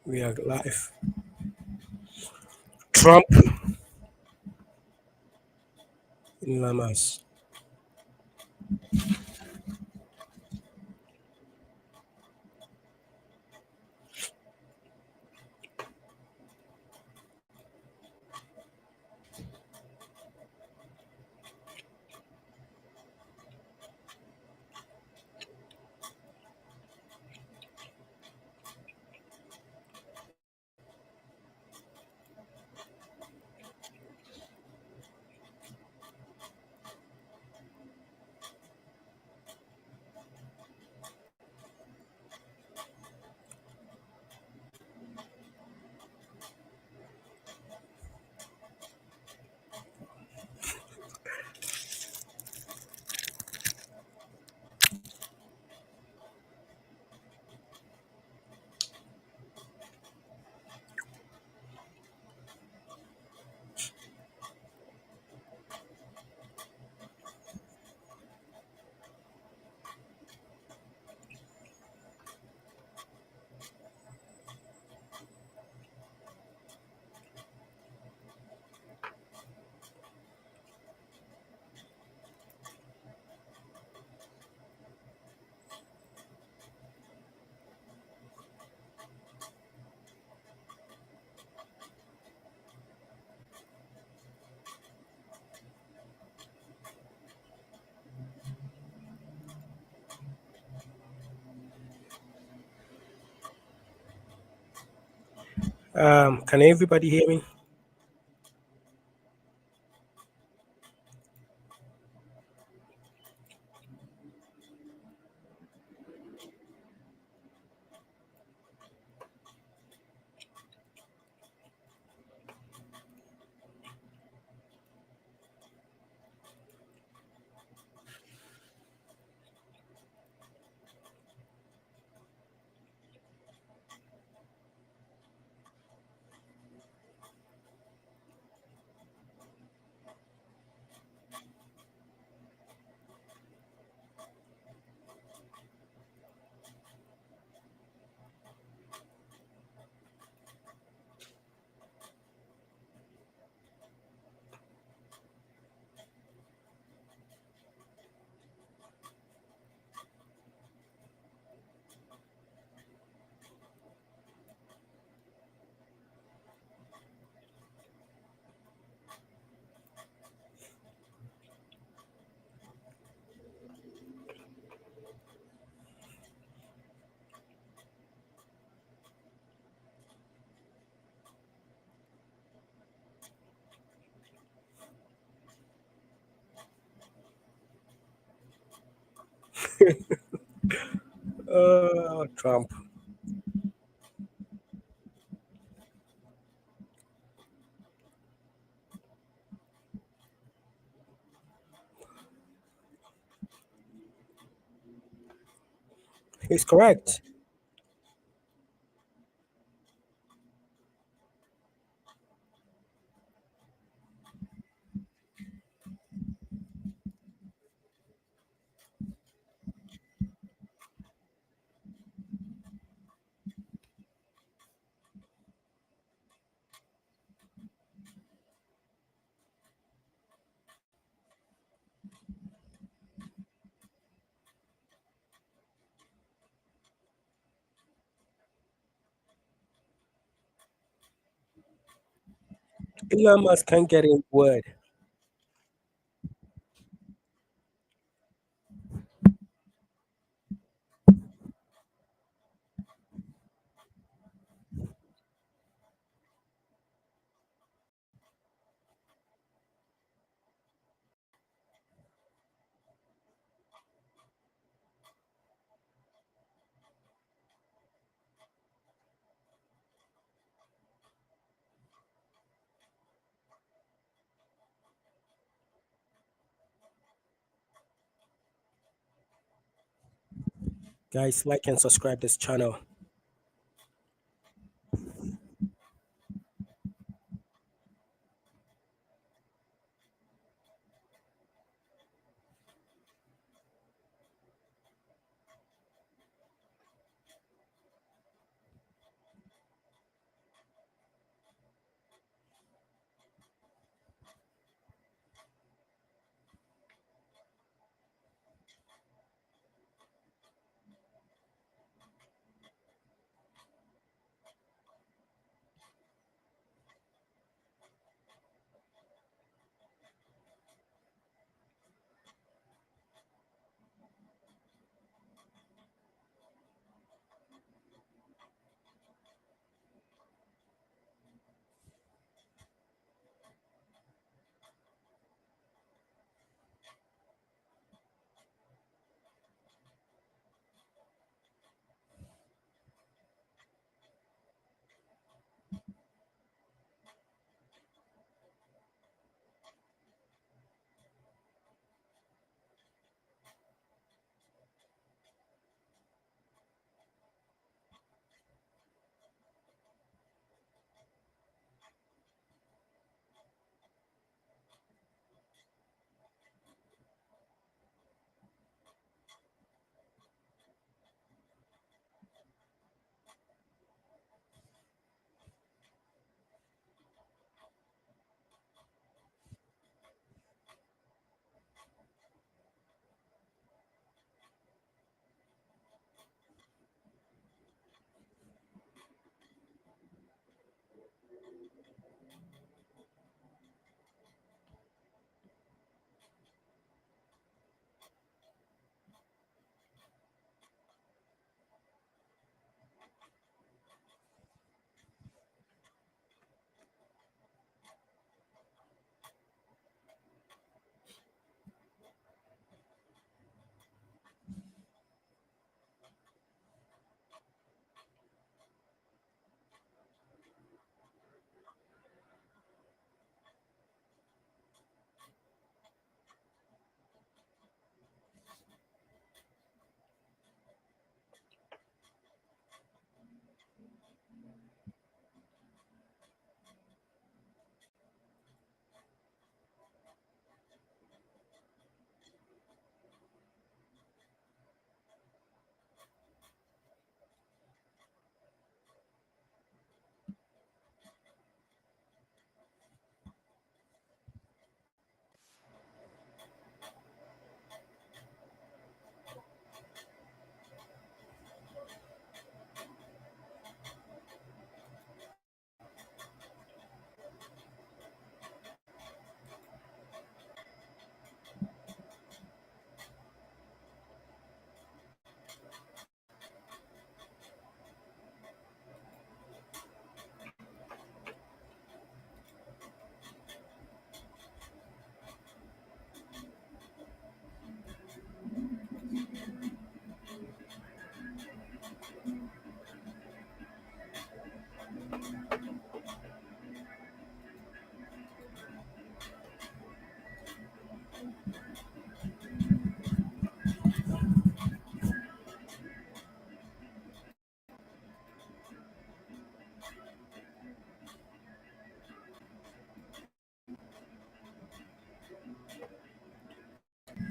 We are live. Trump in Lamas. Can everybody hear me? Trump. He's correct. Elon Musk can't get in word. Guys, like and subscribe this channel.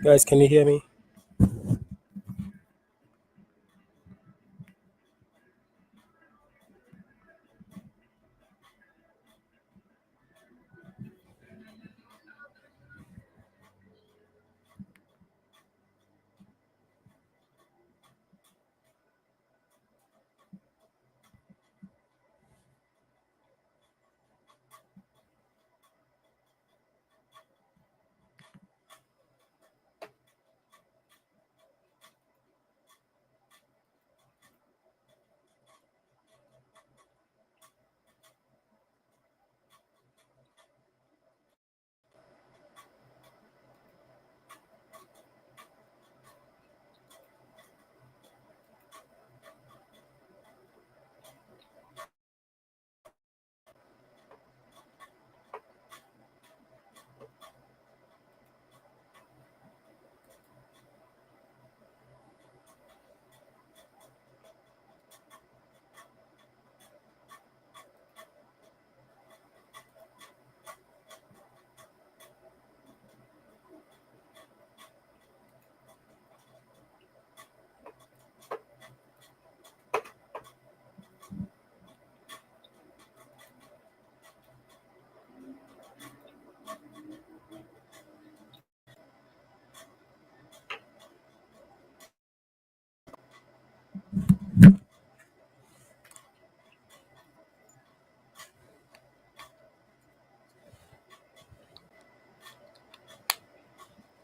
Guys, can you hear me?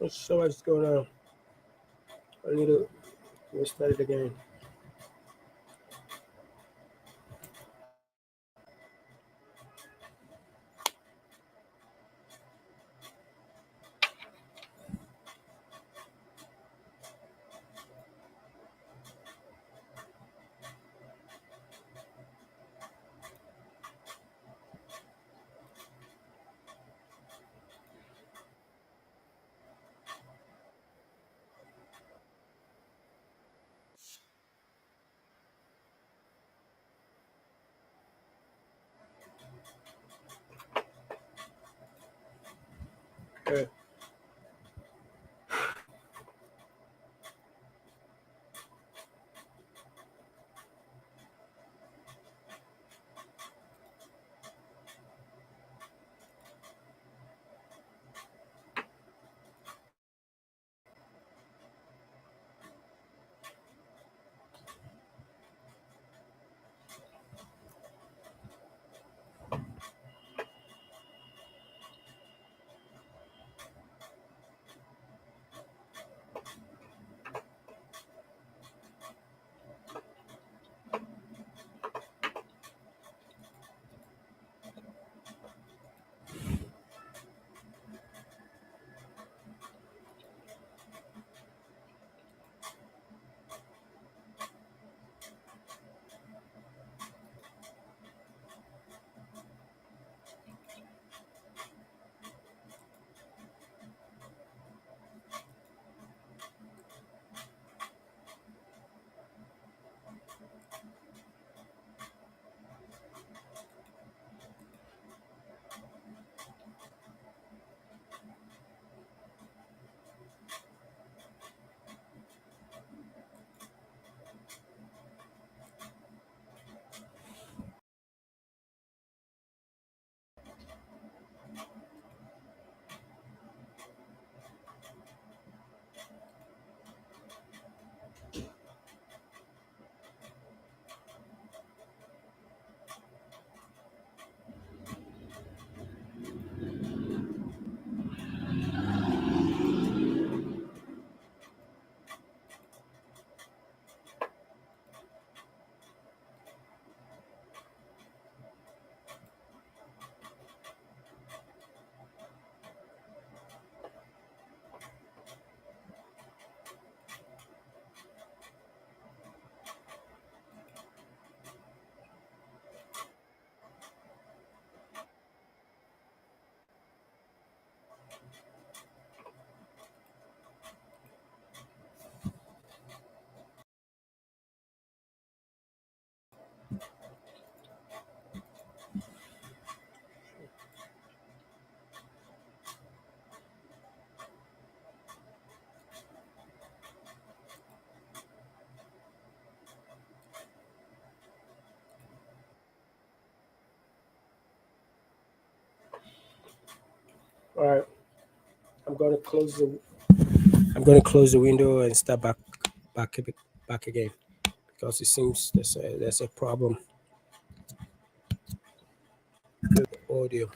So what's going on? I need to restart it again. Okay. All right, I'm going to close the window and start back a bit, back again because it seems there's a problem with audio.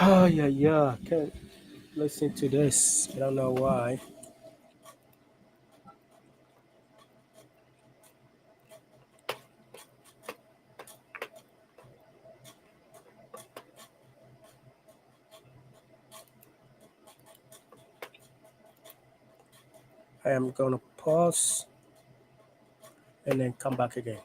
Oh yeah, yeah. Can't listen to this. I don't know why. I am gonna pause and then come back again.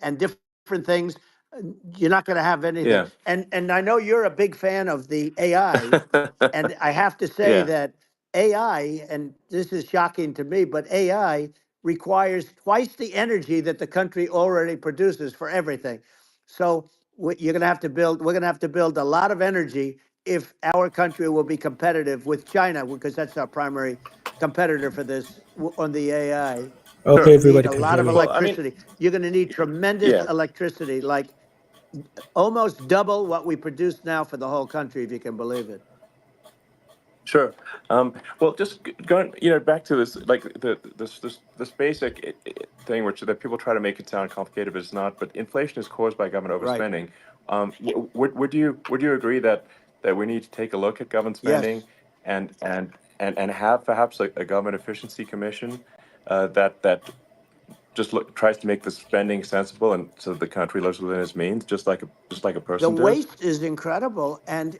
and different things, you're not going to have anything. Yeah. And I know you're a big fan of the AI, and I have to say Yeah. that AI, and this is shocking to me, but AI requires twice the energy that the country already produces for everything. So you're going to have to build. We're going to have to build a lot of energy if our country will be competitive with China, because that's our primary competitor for this on the AI. Sure. Okay, You need everybody, a can you lot hear of me? Well, I mean, electricity. You're going to need tremendous yeah, electricity, like almost double what we produce now for the whole country, if you can believe it. sure. Well, just going, back to this, like this basic thing, which that people try to make it sound complicated, but it's not. But inflation is caused by government Right. overspending. Would you agree that we need to take a look at government spending Yes. and have perhaps a government efficiency commission that just tries to make the spending sensible and so the country lives within its means, just like a The person does. waste is incredible, and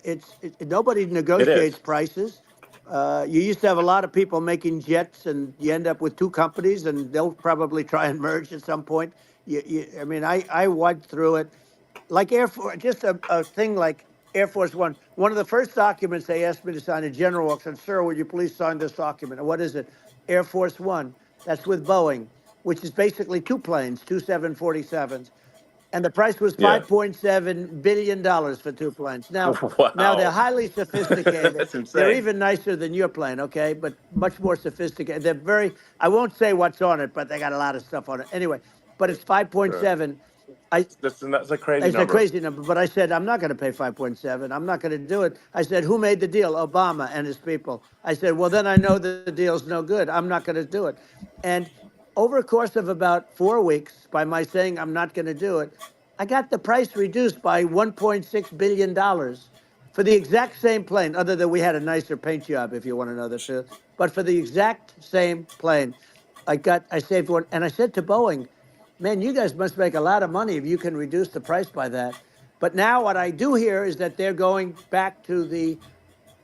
nobody It negotiates is. prices. You used to have a lot of people making jets, and you end up with two companies, and they'll probably try and merge at some point. I mean, I went through it like Air Force, just a thing like Air Force One. One of the first documents they asked me to sign, a general walks in, sir, would you please sign this document? And what is it? Air Force One. That's with Boeing, which is basically two planes, two 747s, and the price was Yeah. $5.7 billion for two planes. Now they're Wow. highly sophisticated. That's They're insane. even nicer than your plane, okay? But much more sophisticated. They're very. I won't say what's on it, but they got a lot of stuff on it. Anyway, but it's Sure. 5.7. I That's a crazy It's a number. crazy number, but I said I'm not going to pay 5.7. I'm not going to do it. I said, who made the deal? Obama and his people. I said, well, then I know the deal's no good. I'm not going to do it. And over a course of about 4 weeks, by my saying I'm not going to do it, I got the price reduced by $1.6 billion for the exact same plane, other than we had a nicer paint job, if you want to know the truth. But for the exact same plane, I saved one. And I said to Boeing, man, you guys must make a lot of money if you can reduce the price by that. But now what I do hear is that they're going back to the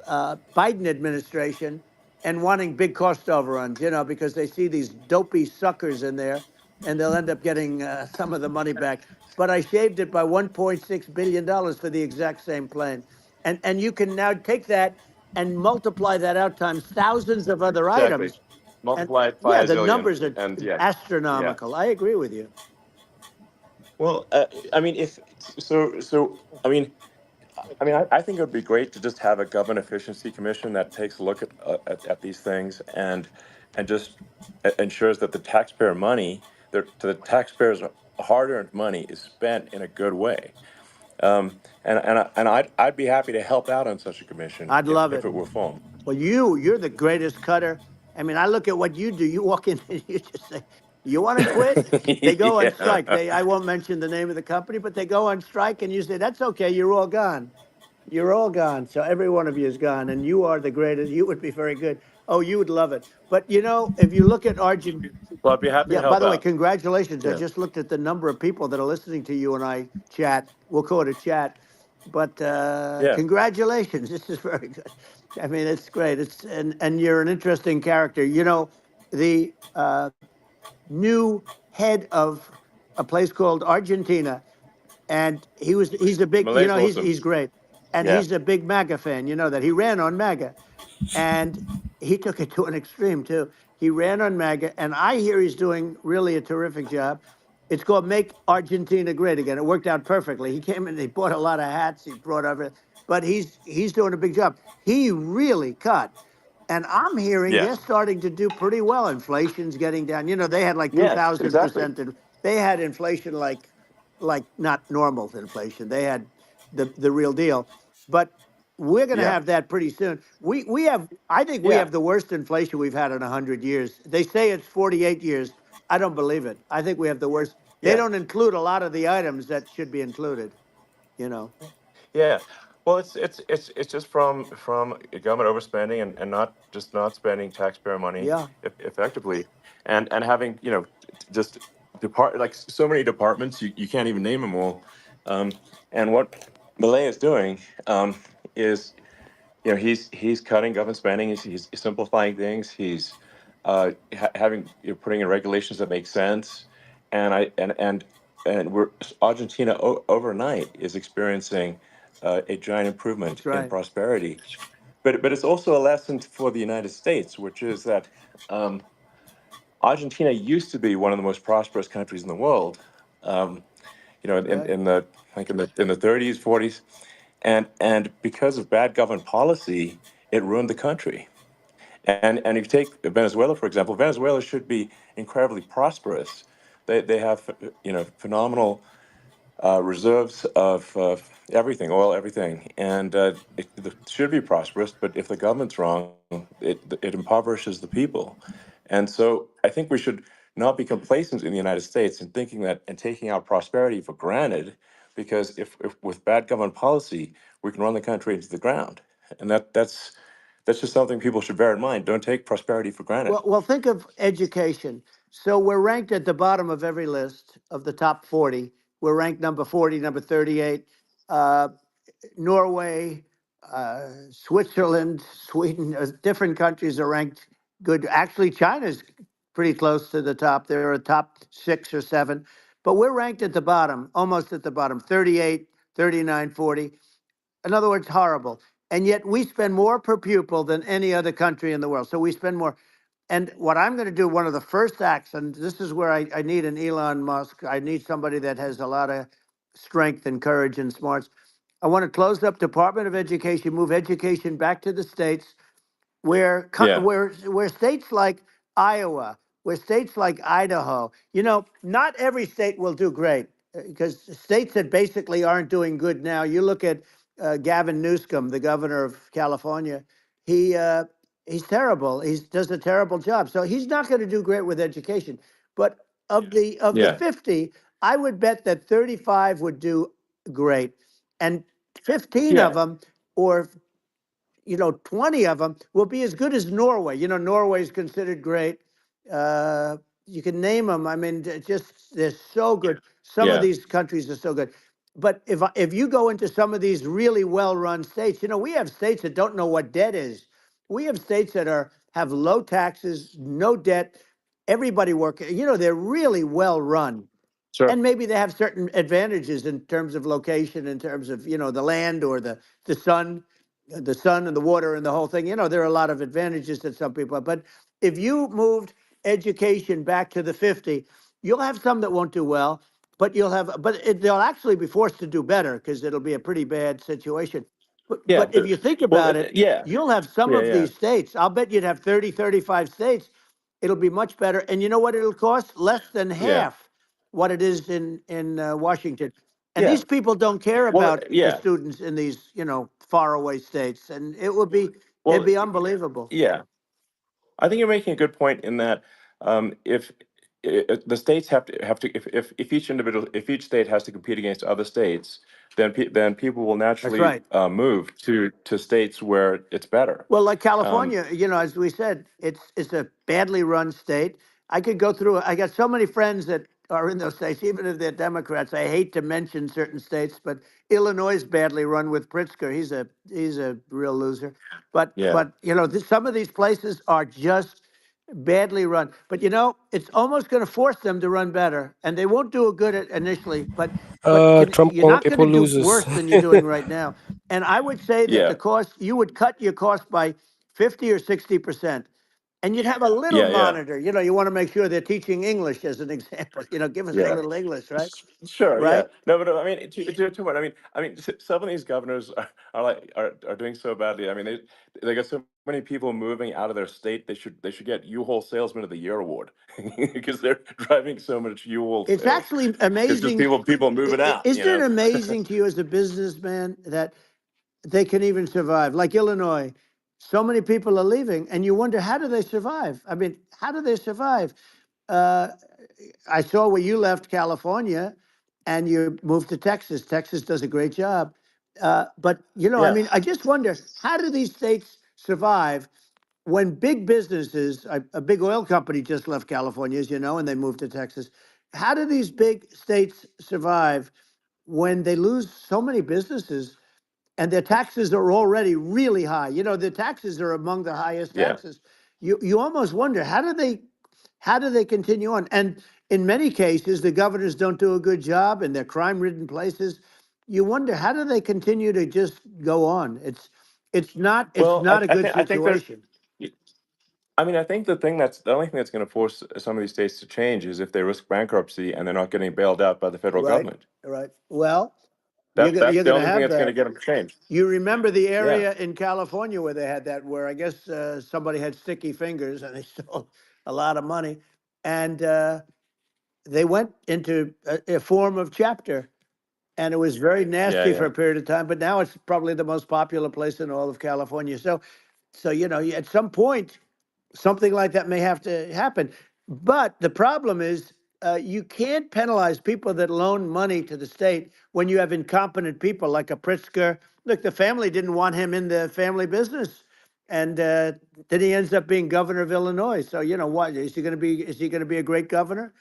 Biden administration and wanting big cost overruns, because they see these dopey suckers in there, and they'll end up getting some of the money back. But I shaved it by $1.6 billion for the exact same plane, and you can now take that and multiply that out times thousands of other Exactly. items, and Multiply it by yeah, a the zillion, numbers are and yeah, yeah. astronomical. I agree with you. Well, I mean, if so, I think it would be great to just have a government efficiency commission that takes a look at these things and just ensures that the taxpayer money, the taxpayers' hard-earned money, is spent in a good way. I'd be happy to help out on such a commission I'd love if it. it were formed. Well, you're the greatest cutter. I mean, I look at what you do. You walk in and you just say, "You want to quit?" They go on Yeah. strike. I won't mention the name of the company, but they go on strike, and you say, "That's okay. You're all gone. You're all gone." So every one of you is gone, and you are the greatest. You would be very good. Oh, you would love it. But if you look at Argentina. Well, I'd be happy to Yeah, by help the way, out. congratulations. I Yeah. just looked at the number of people that are listening to you and I chat. We'll call it a chat. But Yeah. congratulations. This is very good. I mean, it's great. And you're an interesting character. The new head of a place called Argentina, and he's a big, Malay's awesome. he's great. And Yeah. he's a big MAGA fan, that he ran on MAGA, and he took it to an extreme too. He ran on MAGA, and I hear he's doing really a terrific job. It's called Make Argentina Great Again. It worked out perfectly. He came in, he bought a lot of hats, he brought over, but he's doing a big job. He really cut. And I'm hearing they're Yes. starting to do pretty well. Inflation's getting down. They had like Yes. Exactly. 2,000%. And they had inflation like not normal inflation. They had the real deal. But we're going to Yeah. have that pretty soon. We have, I think we Yeah. have the worst inflation we've had in 100 years. They say it's 48 years. I don't believe it. I think we have the worst. They Yeah. don't include a lot of the items that should be included. You know. Yeah. Well, it's just from government overspending and not spending taxpayer money Yeah. effectively, and having just like so many departments you can't even name them all. And what Malay is doing is he's cutting government spending. He's simplifying things. He's having putting in regulations that make sense, and and we're Argentina overnight is experiencing a giant improvement That's in right. prosperity. But it's also a lesson for the United States, which is that um, Argentina used to be one of the most prosperous countries in the world. Um, Right. in the like in the 30s, 40s, and because of bad government policy, it ruined the country. And if you take Venezuela, for example, Venezuela should be incredibly prosperous. They have phenomenal reserves of everything, oil, everything, and it should be prosperous. But if the government's wrong, it impoverishes the people. And so I think we should not be complacent in the United States in thinking that and taking our prosperity for granted, because if with bad government policy we can run the country into the ground, and that's just something people should bear in mind. Don't take prosperity for granted. Well, think of education. So we're ranked at the bottom of every list of the top 40. We're ranked number 40, number 38. Uh, Norway, Switzerland, Sweden, different countries are ranked good. Actually, China's pretty close to the top. They're a top 6 or 7, but we're ranked at the bottom, almost at the bottom, 38, 39, 40. In other words, horrible. And yet we spend more per pupil than any other country in the world. So we spend more. And what I'm going to do, one of the first acts, and this is where I need an Elon Musk, I need somebody that has a lot of strength and courage and smarts. I want to close up Department of Education, move education back to the states, Yeah, where states like Iowa, where states like Idaho, not every state will do great, because states that basically aren't doing good now. You look at Gavin Newsom, the governor of California. He he's terrible. He does a terrible job. So he's not going to do great with education. But of the yeah, 50, I would bet that 35 would do great, and 15 of yeah. them, or 20 of them will be as good as Norway. Norway is considered great. Uh, you can name them. I mean, just they're so good. Some of Yeah, these countries are so good. But if you go into some of these really well-run states, we have states that don't know what debt is. We have states that have low taxes, no debt, everybody working. They're really well run, sure. and maybe they have certain advantages in terms of location, in terms of the land, or the sun, and the water and the whole thing. There are a lot of advantages that some people have. But if you moved education back to the 50, you'll have some that won't do well, but they'll actually be forced to do better, because it'll be a pretty bad situation. but Yeah, but if you think well, about it, yeah, you'll have some yeah, of yeah, these states. I'll bet you'd have 30, 35 states. It'll be much better. And you know what it'll cost? Less than yeah, half what it is in Washington. And yeah. these people don't care Well, about the yeah, students in these, faraway states. And it'd well, be unbelievable. yeah. I think you're making a good point in that if the states have to if each individual if each state has to compete against other states, then people will That's naturally right. move to states where it's better. Well, like Um, California, as we said, it's a badly run state. I could go through. I got so many friends that are in those states, even if they're Democrats. I hate to mention certain states, but Illinois is badly run with Pritzker. He's a real loser. But yeah, but some of these places are just badly run. But it's almost going to force them to run better, and they won't do a good at initially. But Trump you're not going to do loses. worse than you're doing right now. And I would say that yeah, the cost, you would cut your cost by 50 or 60%. And you'd have a little yeah, monitor. You want to make sure they're teaching English as an example. Give us a yeah. little English, right? Sure, yeah. Right? No, but I mean, to what? I mean, some of these governors are doing so badly. I mean, they got so many people moving out of their state. They should get U-Haul Salesman of the Year award because they're driving so much U-Haul It's sales. actually It's just amazing. people moving out. Isn't it amazing to you as a businessman that they can even survive? Like Illinois, so many people are leaving, and you wonder, how do they survive? I mean, how do they survive? Uh, I saw where you left California and you moved to Texas. Texas does a great job. But, I Yeah, mean, I just wonder, how do these states survive when big businesses, a big oil company just left California, as you know, and they moved to Texas. How do these big states survive when they lose so many businesses and their taxes are already really high? The taxes are among the highest yeah, taxes. You almost wonder, how do they continue on? And in many cases, the governors don't do a good job in their crime-ridden places. You wonder, how do they continue to just go on? It's Well, not a good I think there's. situation. I mean, I think the only thing that's going to force some of these states to change is if they risk bankruptcy and they're not getting bailed out by the federal Right, government. right. Well, That's you're the gonna only thing have that's going to that. get them to change. You remember the Yeah, area in California where they had that, where I guess somebody had sticky fingers and they stole a lot of money, and they went into a form of chapter, and it was very yeah, nasty for yeah, a period of time. But now it's probably the most popular place in all of California. So at some point, something like that may have to happen. But the problem is, you can't penalize people that loan money to the state when you have incompetent people like a Pritzker. Look, the family didn't want him in the family business, and then he ends up being governor of Illinois. So what is he going to be? Is he going to be a great governor?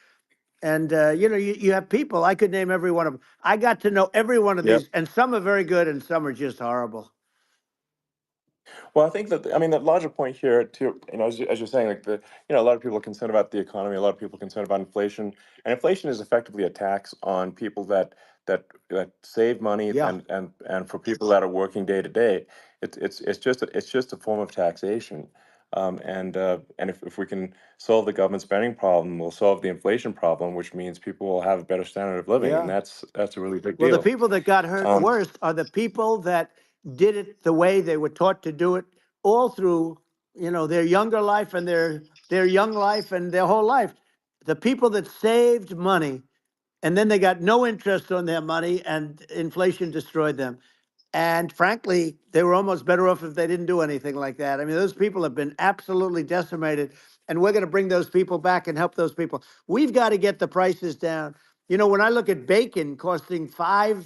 And you have people. I could name every one of them. I got to know every one of yep. these, and some are very good, and some are just horrible. Well, I think that I mean the larger point here too. As you're saying, like a lot of people are concerned about the economy. A lot of people are concerned about inflation, and inflation is effectively a tax on people that save money Yeah, and for people that are working day to day. It's just a form of taxation. And if we can solve the government spending problem, we'll solve the inflation problem, which means people will have a better standard of living, and yeah. that's a really big Well, the deal. people that got hurt Um, worst are the people that did it the way they were taught to do it all through, their younger life and their young life and their whole life. The people that saved money and then they got no interest on their money and inflation destroyed them. And frankly, they were almost better off if they didn't do anything like that. I mean, those people have been absolutely decimated, and we're going to bring those people back and help those people. We've got to get the prices down. When I look at bacon costing 4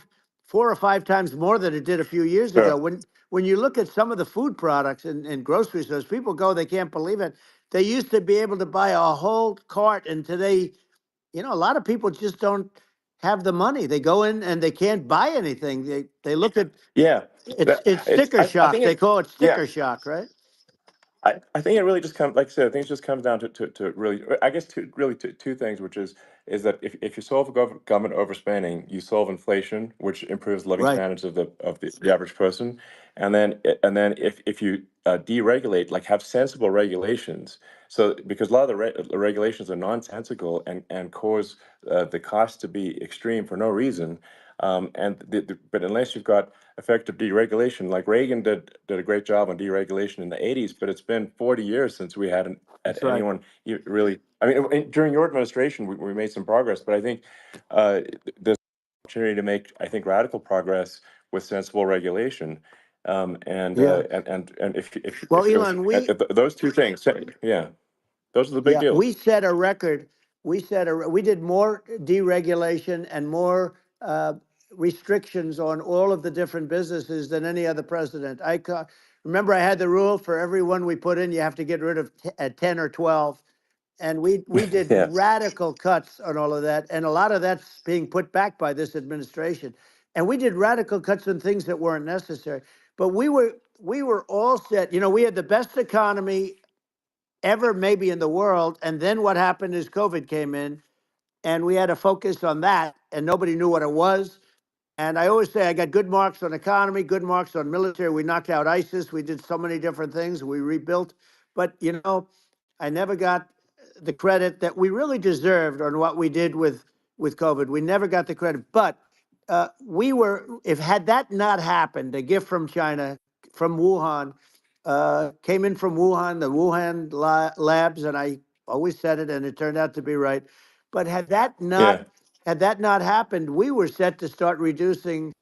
or 5 times more than it did a few years ago, sure. when you look at some of the food products in grocery stores, people go, they can't believe it. They used to be able to buy a whole cart, and today, a lot of people just don't have the money. They go in and they can't buy anything. They look at Yeah, it's sticker I shock. think They it. call it Yeah, sticker shock, right? I think it really just comes, like I said, I think it just comes down to really, I guess, two things, which is that if you solve government overspending, you solve inflation, which improves the living Right. standards of the average person, and then if you deregulate, like have sensible regulations, so because a lot of the regulations are nonsensical and cause the cost to be extreme for no reason, but unless you've got effective deregulation. Like Reagan did a great job on deregulation in the '80s, but it's been 40 years since we had That's right. anyone really. I mean, during your administration, we made some progress, but I think there's an opportunity to make, I think, radical progress with sensible regulation. Yeah. And Well, Elon, if those two things, yeah, those are the big yeah, we deals. set a record. We did more deregulation and more restrictions on all of the different businesses than any other president. Remember, I had the rule for every one we put in, you have to get rid of 10 or 12. And we did Yes. radical cuts on all of that, and a lot of that's being put back by this administration. And we did radical cuts on things that weren't necessary. But we were all set. We had the best economy ever, maybe in the world. And then what happened is COVID came in, and we had to focus on that, and nobody knew what it was. And I always say I got good marks on economy, good marks on military. We knocked out ISIS. We did so many different things. We rebuilt. But, I never got the credit that we really deserved on what we did with COVID. We never got the credit. But if had that not happened, a gift from China, from Wuhan, came in from Wuhan, the Wuhan labs, and I always said it, and it turned out to be right. But Yeah. had that not happened, we were set to start reducing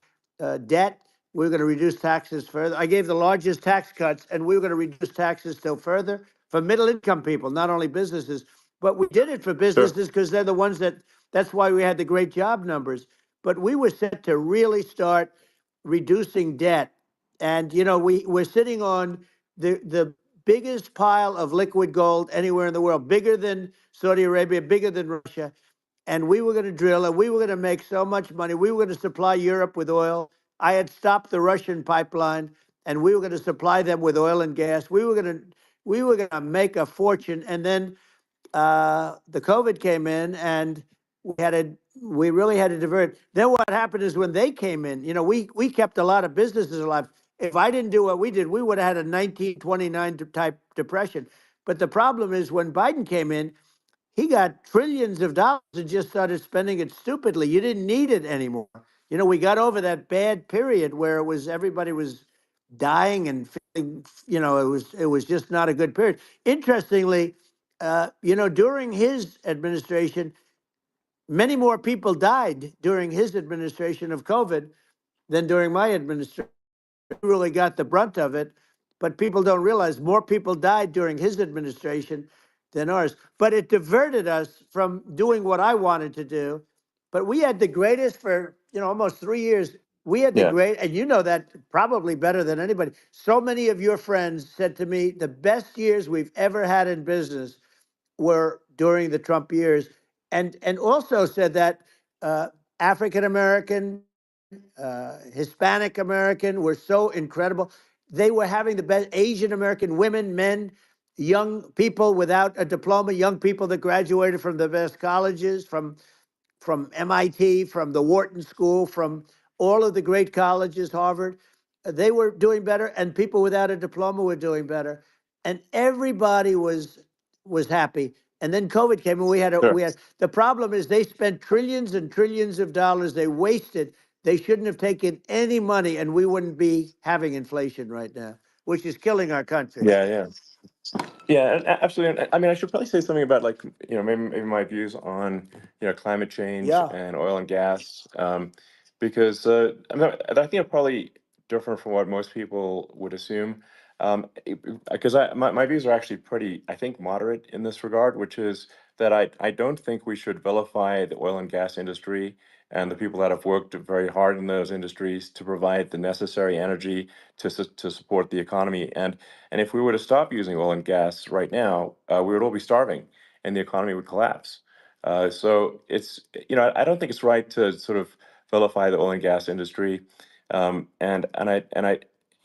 debt. We were going to reduce taxes further. I gave the largest tax cuts, and we were going to reduce taxes still further for middle income people, not only businesses. But we did it for Sure. businesses because they're the ones that's why we had the great job numbers. But we were set to really start reducing debt. And, we're sitting on the biggest pile of liquid gold anywhere in the world, bigger than Saudi Arabia, bigger than Russia. And we were going to drill, and we were going to make so much money. We were going to supply Europe with oil. I had stopped the Russian pipeline, and we were going to supply them with oil and gas. We were going to make a fortune. And then the COVID came in, and we really had to divert. Then what happened is when they came in, we kept a lot of businesses alive. If I didn't do what we did, we would have had a 1929 type depression. But the problem is when Biden came in, he got trillions of dollars and just started spending it stupidly. You didn't need it anymore. We got over that bad period where everybody was dying and feeling, it was just not a good period. Interestingly, during his administration, many more people died during his administration of COVID than during my administration. Really got the brunt of it, but people don't realize more people died during his administration than ours. But it diverted us from doing what I wanted to do. But we had the greatest for almost 3 years. We had the Yeah. great, and you know that probably better than anybody. So many of your friends said to me, the best years we've ever had in business were during the Trump years, and also said that African American, Hispanic American were so incredible. They were having the best Asian American women, men, young people without a diploma, young people that graduated from the best colleges, from MIT, from the Wharton School, from all of the great colleges, Harvard. They were doing better, and people without a diploma were doing better, and everybody was happy. And then COVID came, and Sure. we had the problem is they spent trillions and trillions of dollars. They wasted. They shouldn't have taken any money, and we wouldn't be having inflation right now, which is killing our country. Yeah, yeah. Yeah, and absolutely. And I mean, I should probably say something about like maybe my views on climate change Yeah, and oil and gas, because I think I'm probably different from what most people would assume, because my views are actually pretty, I think, moderate in this regard, which is that I don't think we should vilify the oil and gas industry and the people that have worked very hard in those industries to provide the necessary energy to support the economy. And if we were to stop using oil and gas right now, we would all be starving, and the economy would collapse. So it's I don't think it's right to sort of vilify the oil and gas industry, and I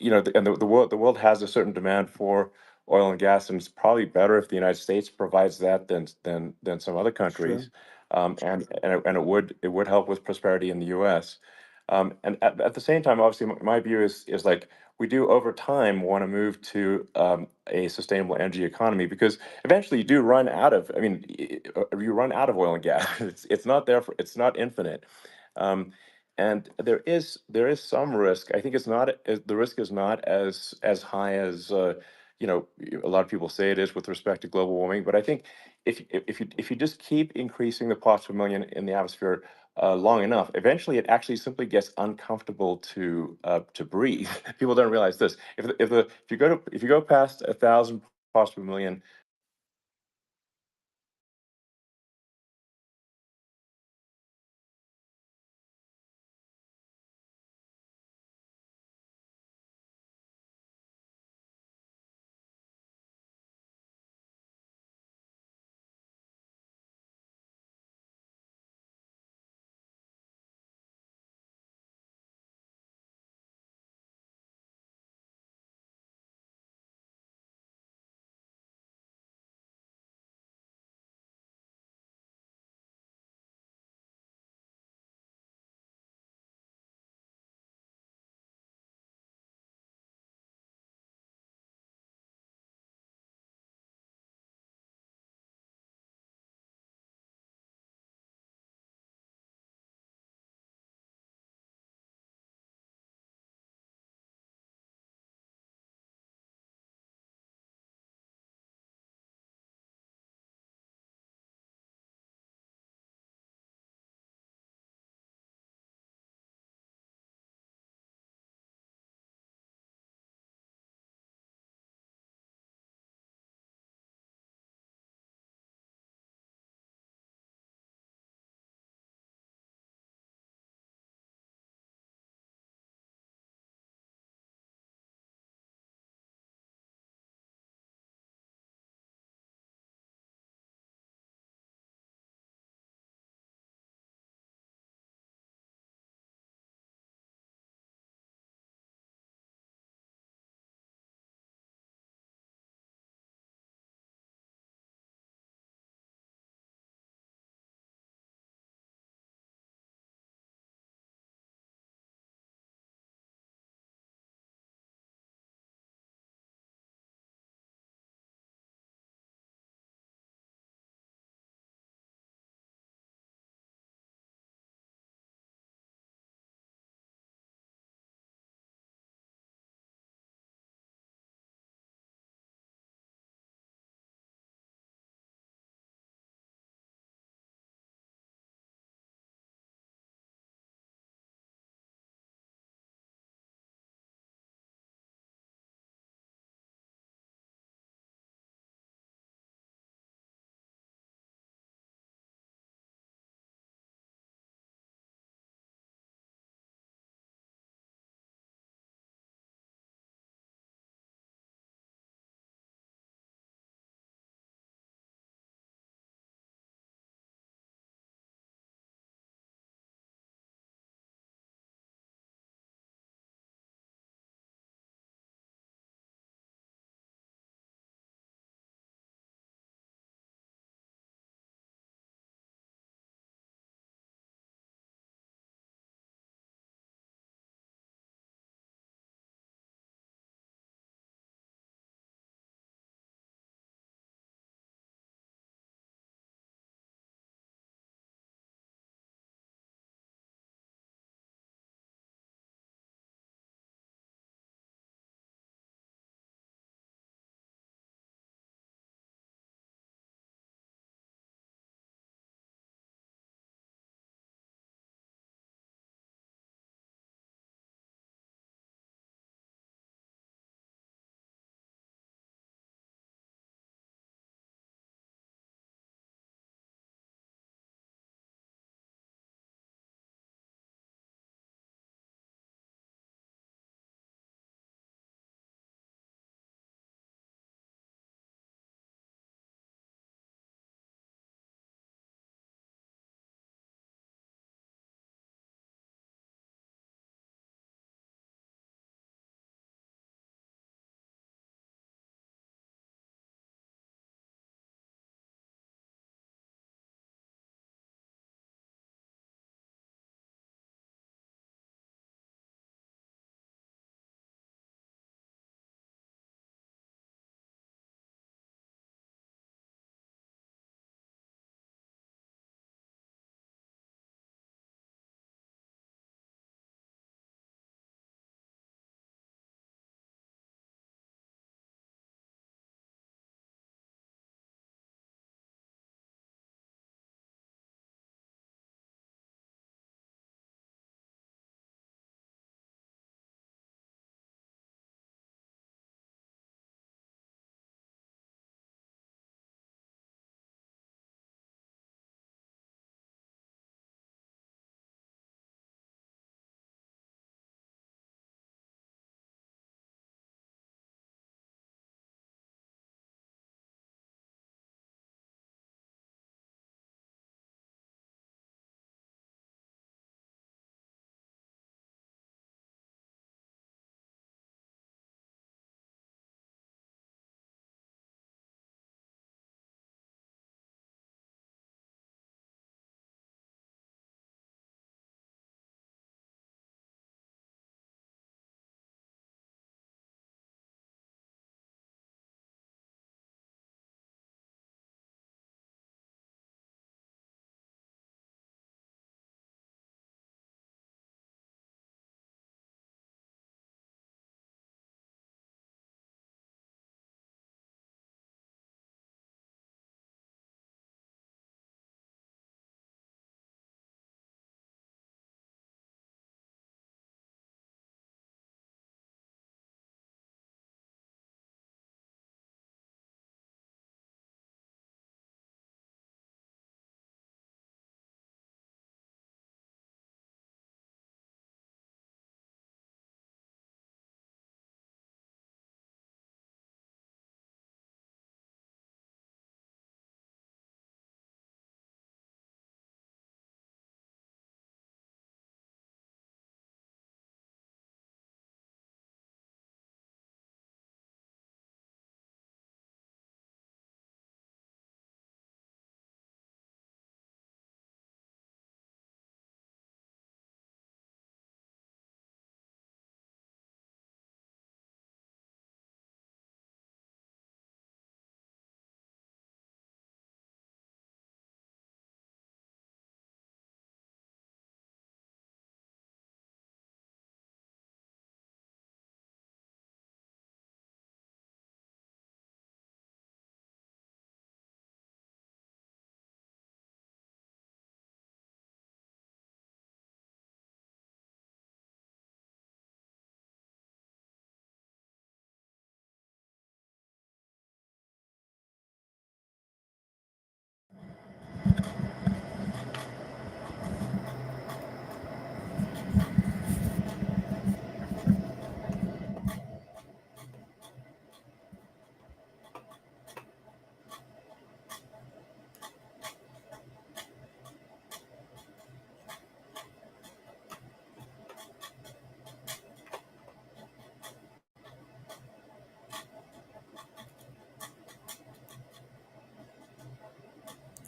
the world has a certain demand for oil and gas, and it's probably better if the United States provides that than some other sure. countries, and it would help with prosperity in the U.S. And at the same time, obviously, my view is like we do over time want to move to a sustainable energy economy, because eventually you do run out of. I mean, you run out of oil and gas. It's not there for. It's not infinite. Um, and there is some risk. I think the risk is not as high as a lot of people say it is with respect to global warming. But I think if you just keep increasing the parts per million in the atmosphere long enough, eventually it actually simply gets uncomfortable to breathe. People don't realize this. If you go past 1,000 parts per million,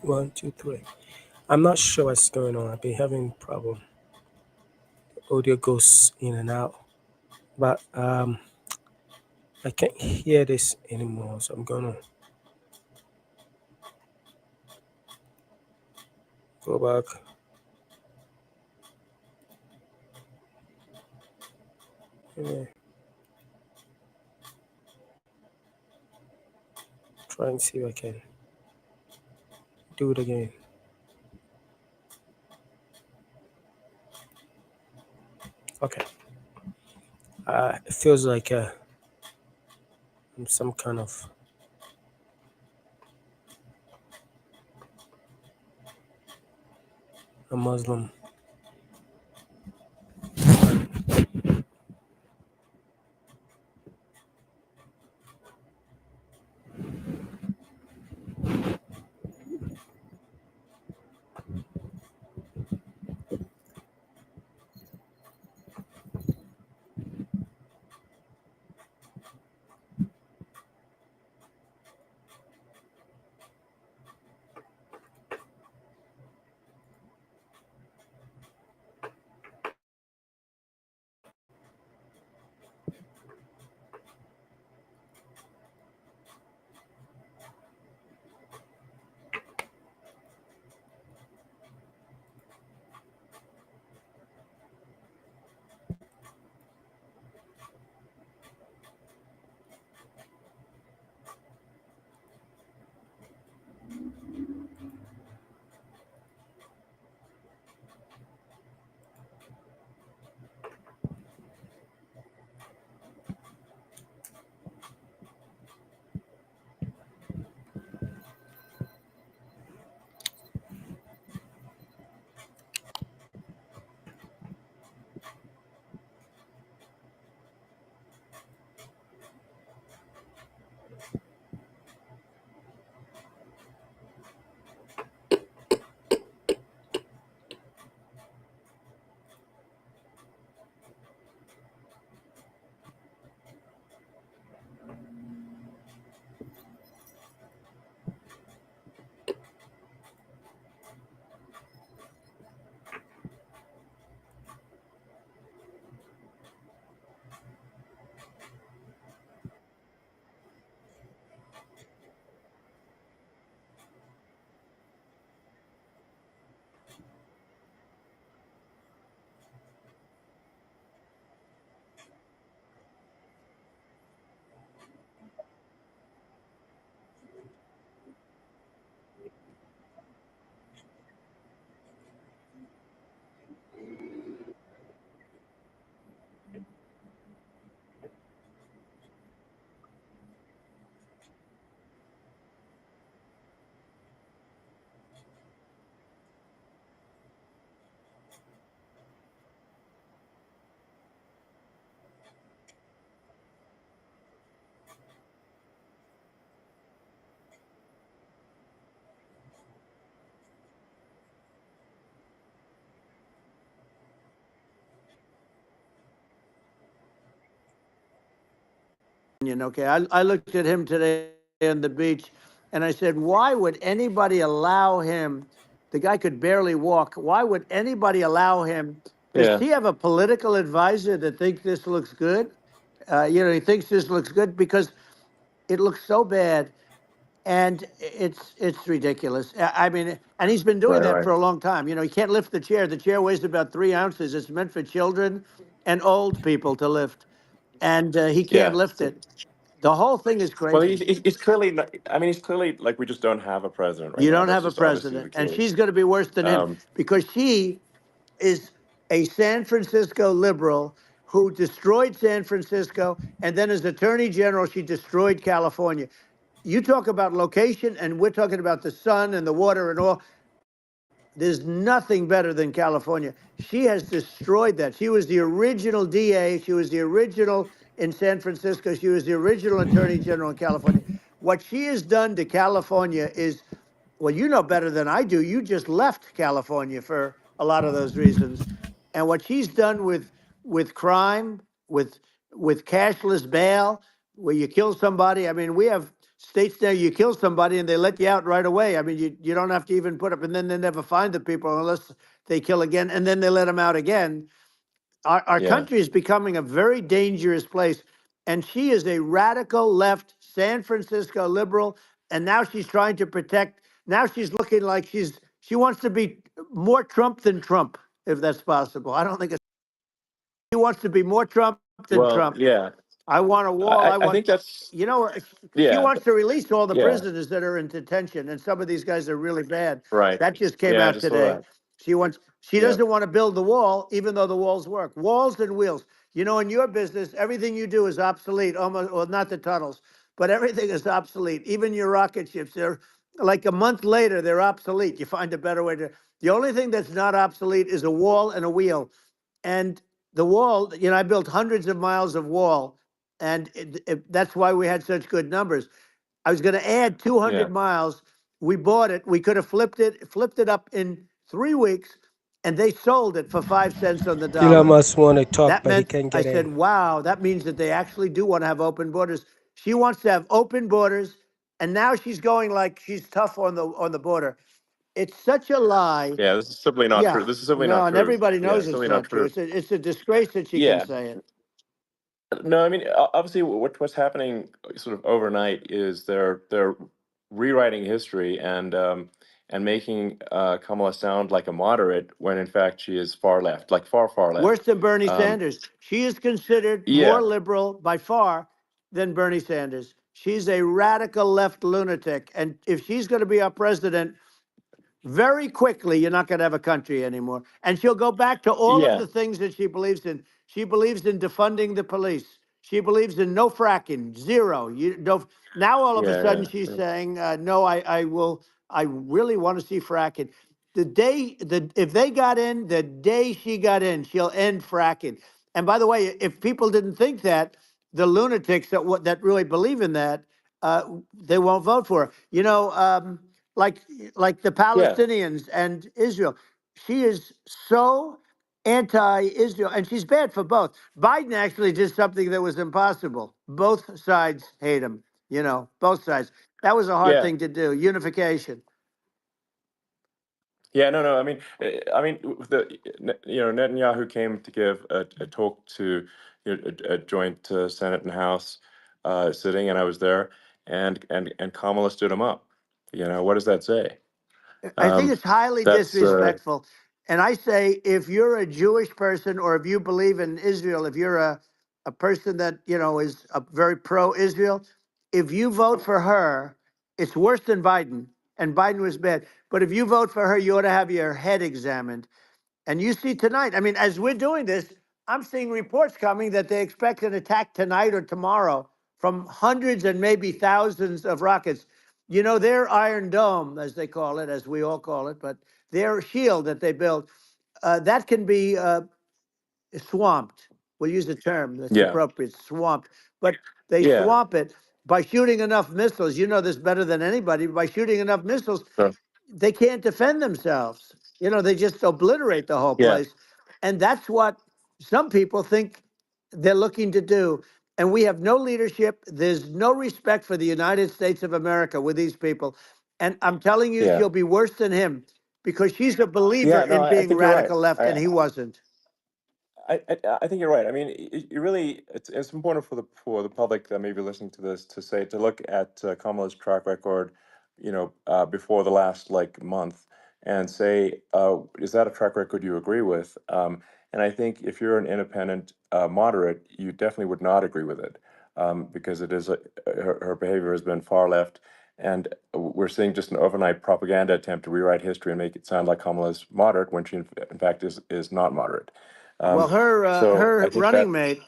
1, 2, 3. I'm not sure what's going on. I've been having problem. Audio goes in and out, but I can't hear this anymore. So I'm gonna go back. Yeah, try and see if I can do it again. Okay. It feels like I'm some kind of a Muslim. Okay, I looked at him today on the beach, and I said, why would anybody allow him? The guy could barely walk. Why would anybody allow him? Does Yeah. he have a political advisor that thinks this looks good? He thinks this looks good because it looks so bad, and it's ridiculous. I mean, and he's been doing Right. that Right. for a long time. He can't lift the chair. The chair weighs about 3 ounces. It's meant for children and old people to lift, and he can't Yeah. lift it. The whole thing is Well, crazy. he's clearly. I mean, he's clearly like we just don't have a president right You now. don't That's have a just obviously the president, and case. she's going to be worse than him Um, because she is a San Francisco liberal who destroyed San Francisco, and then as Attorney General, she destroyed California. You talk about location, and we're talking about the sun and the water and all. There's nothing better than California. She has destroyed that. She was the original DA. She was the original in San Francisco. She was the original Attorney General in California. What she has done to California is, well, you know better than I do. You just left California for a lot of those reasons. And what she's done with crime, with cashless bail, where you kill somebody. I mean, we have states now you kill somebody and they let you out right away. I mean, you don't have to even put up, and then they never find the people unless they kill again, and then they let them out again. Our Yeah. country is becoming a very dangerous place. And she is a radical left San Francisco liberal. And now she's trying to protect. Now she's looking like she wants to be more Trump than Trump, if that's possible. I don't think she wants to be more Trump than Well, Trump. yeah. I want a wall. I I want, think that's you know, she yeah, wants to release all the yeah, prisoners that are in detention, and some of these guys are really bad. right. That just came Yeah, I out just saw today. that. She Yeah. doesn't want to build the wall, even though the walls work. Walls and wheels. You know, in your business, everything you do is obsolete. Almost, well, not the tunnels, but everything is obsolete. Even your rocket ships, they're like a month later, they're obsolete. You find a better way to. The only thing that's not obsolete is a wall and a wheel. And the wall, you know, I built hundreds of miles of wall, and that's why we had such good numbers. I was going to add Yeah. 200 miles. We bought it. We could have flipped it up in 3 weeks, and they sold it for 5 cents on the Elon dollar. Musk want to talk, That but he meant can't I get said, in. wow, that means that they actually do want to have open borders. She wants to have open borders, and now she's going like she's tough on the border. It's such a lie. Yeah, this is simply not true. Yeah, This is simply no, not and true. everybody Yeah, knows it's simply not not true. true. It's a disgrace that she can Yeah. say it. No, I mean, obviously, what's happening sort of overnight is they're rewriting history and making Kamala sound like a moderate when in fact she is far left, like far Worse left. than Bernie Um, Sanders. She is considered more yeah, liberal by far than Bernie Sanders. She's a radical left lunatic. And if she's going to be our president, very quickly, you're not going to have a country anymore. And she'll go back to all of yeah, the things that she believes in. She believes in defunding the police. She believes in no fracking, zero. You no. Now all of a yeah, sudden yeah, she's sure. saying, no, I will. I really want to see fracking. If they got in, the day she got in, she'll end fracking. And by the way, if people didn't think that, the lunatics that really believe in that, they won't vote for her. You know, like like the Yeah, Palestinians and Israel. She is so anti-Israel, and she's bad for both. Biden actually did something that was impossible. Both sides hate him. You know, both sides. That was a hard yeah, thing to do. Unification. yeah. No, no. I mean, Netanyahu came to give a talk to a joint Senate and House sitting, and I was there, and Kamala stood him up. What does that say? I think Um, it's highly that's disrespectful. And I say, if you're a Jewish person or if you believe in Israel, if you're a person that, you know, is a very pro-Israel, if you vote for her, it's worse than Biden. And Biden was bad. But if you vote for her, you ought to have your head examined. And you see tonight, I mean, as we're doing this, I'm seeing reports coming that they expect an attack tonight or tomorrow from hundreds and maybe thousands of rockets. You know, their Iron Dome, as they call it, as we all call it, but their shield that they built, that can be swamped. We'll use a term that's yeah, appropriate, swamped. But they yeah. swamp it by shooting enough missiles. You know this better than anybody. By shooting enough missiles, Sure. they can't defend themselves. You know, they just obliterate the whole Yeah, place. And that's what some people think they're looking to do. And we have no leadership. There's no respect for the United States of America with these people. And I'm telling you, yeah, she'll be worse than him because she's a believer yeah. No, in I being think you're right. radical left, and he wasn't. I think you're right. I mean, you really, it's important for the public that may be listening to this to look at Kamala's track record, before the last like month, and say, is that a track record you agree with? And I think if you're an independent moderate, you definitely would not agree with it, because it is her behavior has been far left, and we're seeing just an overnight propaganda attempt to rewrite history and make it sound like Kamala's moderate when she in fact is not moderate. Well, Um, so I her think running that, mate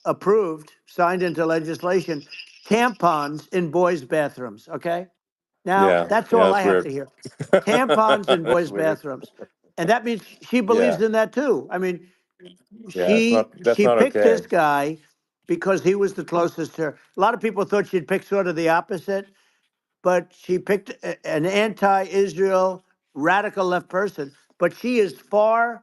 approved, signed into legislation, tampons in boys' bathrooms. Okay, now yeah, that's yeah, all I that's have weird. to hear. Tampons in That's boys' weird. bathrooms, and that means she believes Yeah, in that too. I mean, yeah, that's she not picked okay. this guy because he was the closest to her. A lot of people thought she'd pick sort of the opposite, but she picked an anti-Israel radical left person. But she is far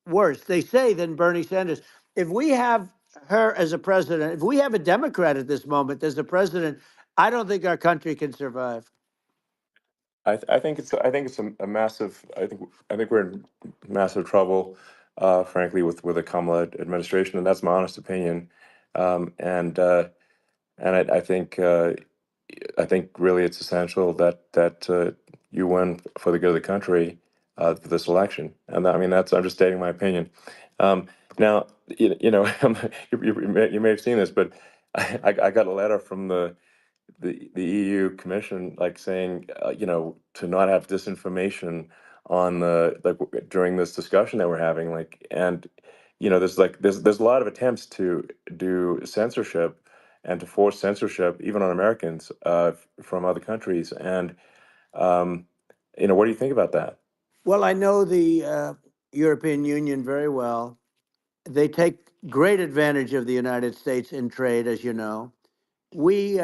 worse, they say, than Bernie Sanders. If we have her as a president, if we have a Democrat at this moment as a president, I don't think our country can survive. I think it's a massive. I think we're in massive trouble, frankly, with the Kamala administration, and that's my honest opinion. Um, and uh, and I think really it's essential that you win for the good of the country for this election. And I mean that's I'm just stating my opinion. Um, Now you know you may have seen this, but I got a letter from the EU Commission, like saying, to not have disinformation on the during this discussion that we're having, and there's a lot of attempts to do censorship and to force censorship even on Americans from other countries, and um, what do you think about that? Well, I know the European Union very well. They take great advantage of the United States in trade, as you know. We,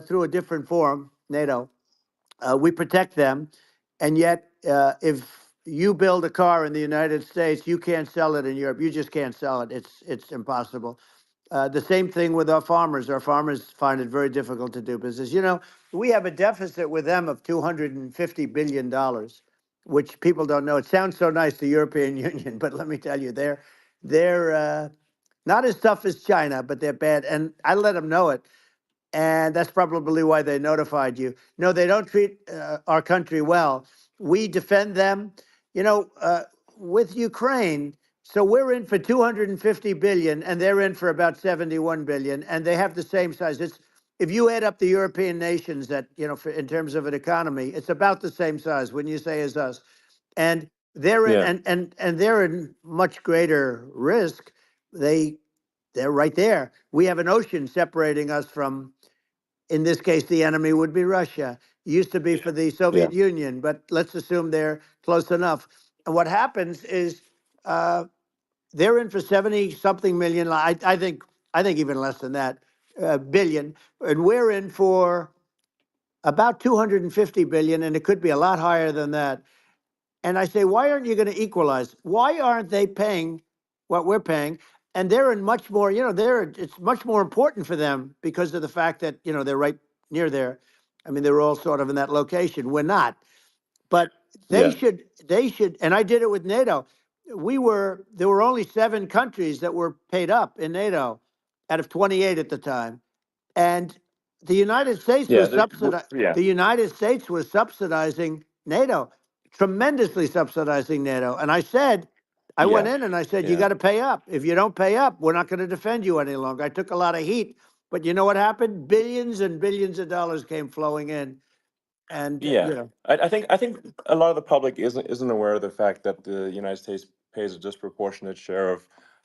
through a different form, NATO, we protect them. And yet, if you build a car in the United States, you can't sell it in Europe. You just can't sell it. It's impossible. The same thing with our farmers. Our farmers find it very difficult to do business. You know, we have a deficit with them of $250 billion, which people don't know. It sounds so nice, the European Union, but let me tell you, they're not as tough as China, but they're bad. And I let them know it, and that's probably why they notified you. No, they don't treat our country well. We defend them, you know, with Ukraine. So we're in for 250 billion, and they're in for about 71 billion, and they have the same size. It's if you add up the European nations that in terms of an economy, it's about the same size. When you say as us, and they're in, Yeah, and they're in much greater risk. They they're right there. We have an ocean separating us from, in this case, the enemy would be Russia. Used to be for the yeah, Soviet Union, but let's assume they're close enough. And what happens is uh, they're in for 70 something million. I think even less than that, billion, and we're in for about 250 billion, and it could be a lot higher than that. And I say, why aren't you going to equalize? Why aren't they paying what we're paying? And they're in much more, it's much more important for them because of the fact that, they're right near there. I mean, they're all sort of in that location. We're not. But yeah, they should, and I did it with NATO. There were only 7 countries that were paid up in NATO out of 28 at the time. And the United States yeah. was the United States was subsidizing NATO, tremendously subsidizing NATO. And I went Yeah, in and I said, you yeah, got to pay up. If you don't pay up, we're not going to defend you any longer. I took a lot of heat, but you know what happened? Billions and billions of dollars came flowing in, and yeah. I think a lot of the public isn't aware of the fact that the United States pays a disproportionate share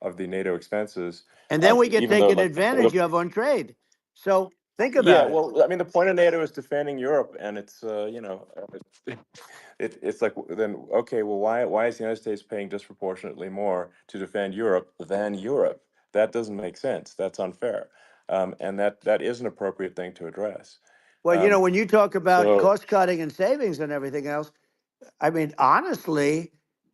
of the NATO expenses, and then we get even though taken advantage of on trade. So think yeah, about it. well, I mean, the point of NATO is defending Europe, and it's it's like then okay, well, why is the United States paying disproportionately more to defend Europe than Europe? That doesn't make sense. That's unfair, and that is an appropriate thing to address. Well, Um, when you talk about so cost cutting and savings and everything else, I mean, honestly,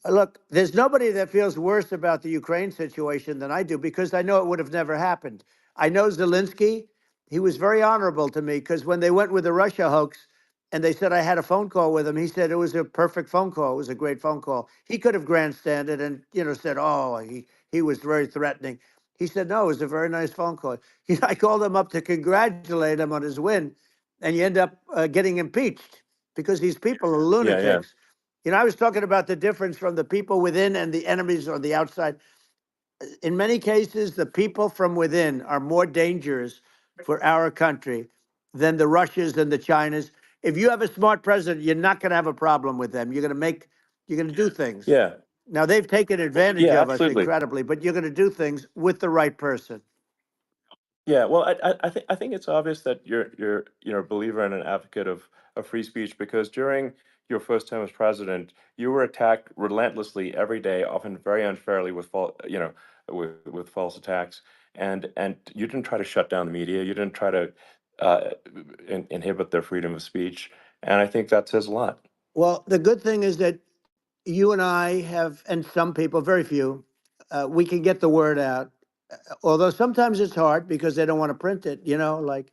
look, there's nobody that feels worse about the Ukraine situation than I do because I know it would have never happened. I know Zelensky. He was very honorable to me because when they went with the Russia hoax and they said I had a phone call with him, he said it was a perfect phone call. It was a great phone call. He could have grandstanded and, said, oh, he was very threatening. He said, no, it was a very nice phone call. I called him up to congratulate him on his win, and you end up getting impeached because these people are yeah, yeah, lunatics. I was talking about the difference from the people within and the enemies on the outside. In many cases, the people from within are more dangerous for our country than the Russias and the Chinas. If you have a smart president, you're not going to have a problem with them. You're going to do things. yeah, Now, they've taken advantage yeah, of us absolutely. incredibly, but you're going to do things with the right person. Yeah, well, I think it's obvious that you're a believer and an advocate of free speech because during your first term as president, you were attacked relentlessly every day, often very unfairly with false attacks, and you didn't try to shut down the media, you didn't try to uh, inhibit their freedom of speech, and I think that says a lot. Well, the good thing is that you and I have, and some people, very few, we can get the word out. Although sometimes it's hard because they don't want to print it, like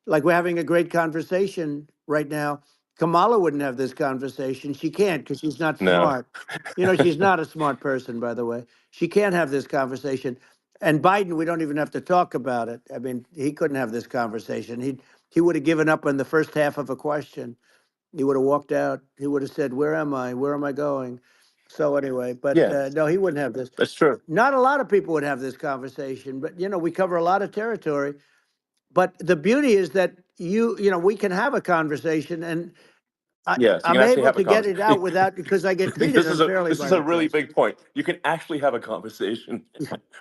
like we're having a great conversation right now. Kamala wouldn't have this conversation. She can't because she's not No. smart. You know, she's not a smart person, by the way. She can't have this conversation. And Biden, we don't even have to talk about it. I mean, he couldn't have this conversation. He would have given up on the first half of a question. He would have walked out. He would have said, "Where am I? Where am I going?" So anyway, but Yeah, no, he wouldn't have this. that's true. Not a lot of people would have this conversation, but you know, we cover a lot of territory. But the beauty is that you know, we can have a conversation, and Yes, you can I'm actually able have a to get it conversation. out without because I get treated unfairly This by is the a really press. big point. You can actually have a conversation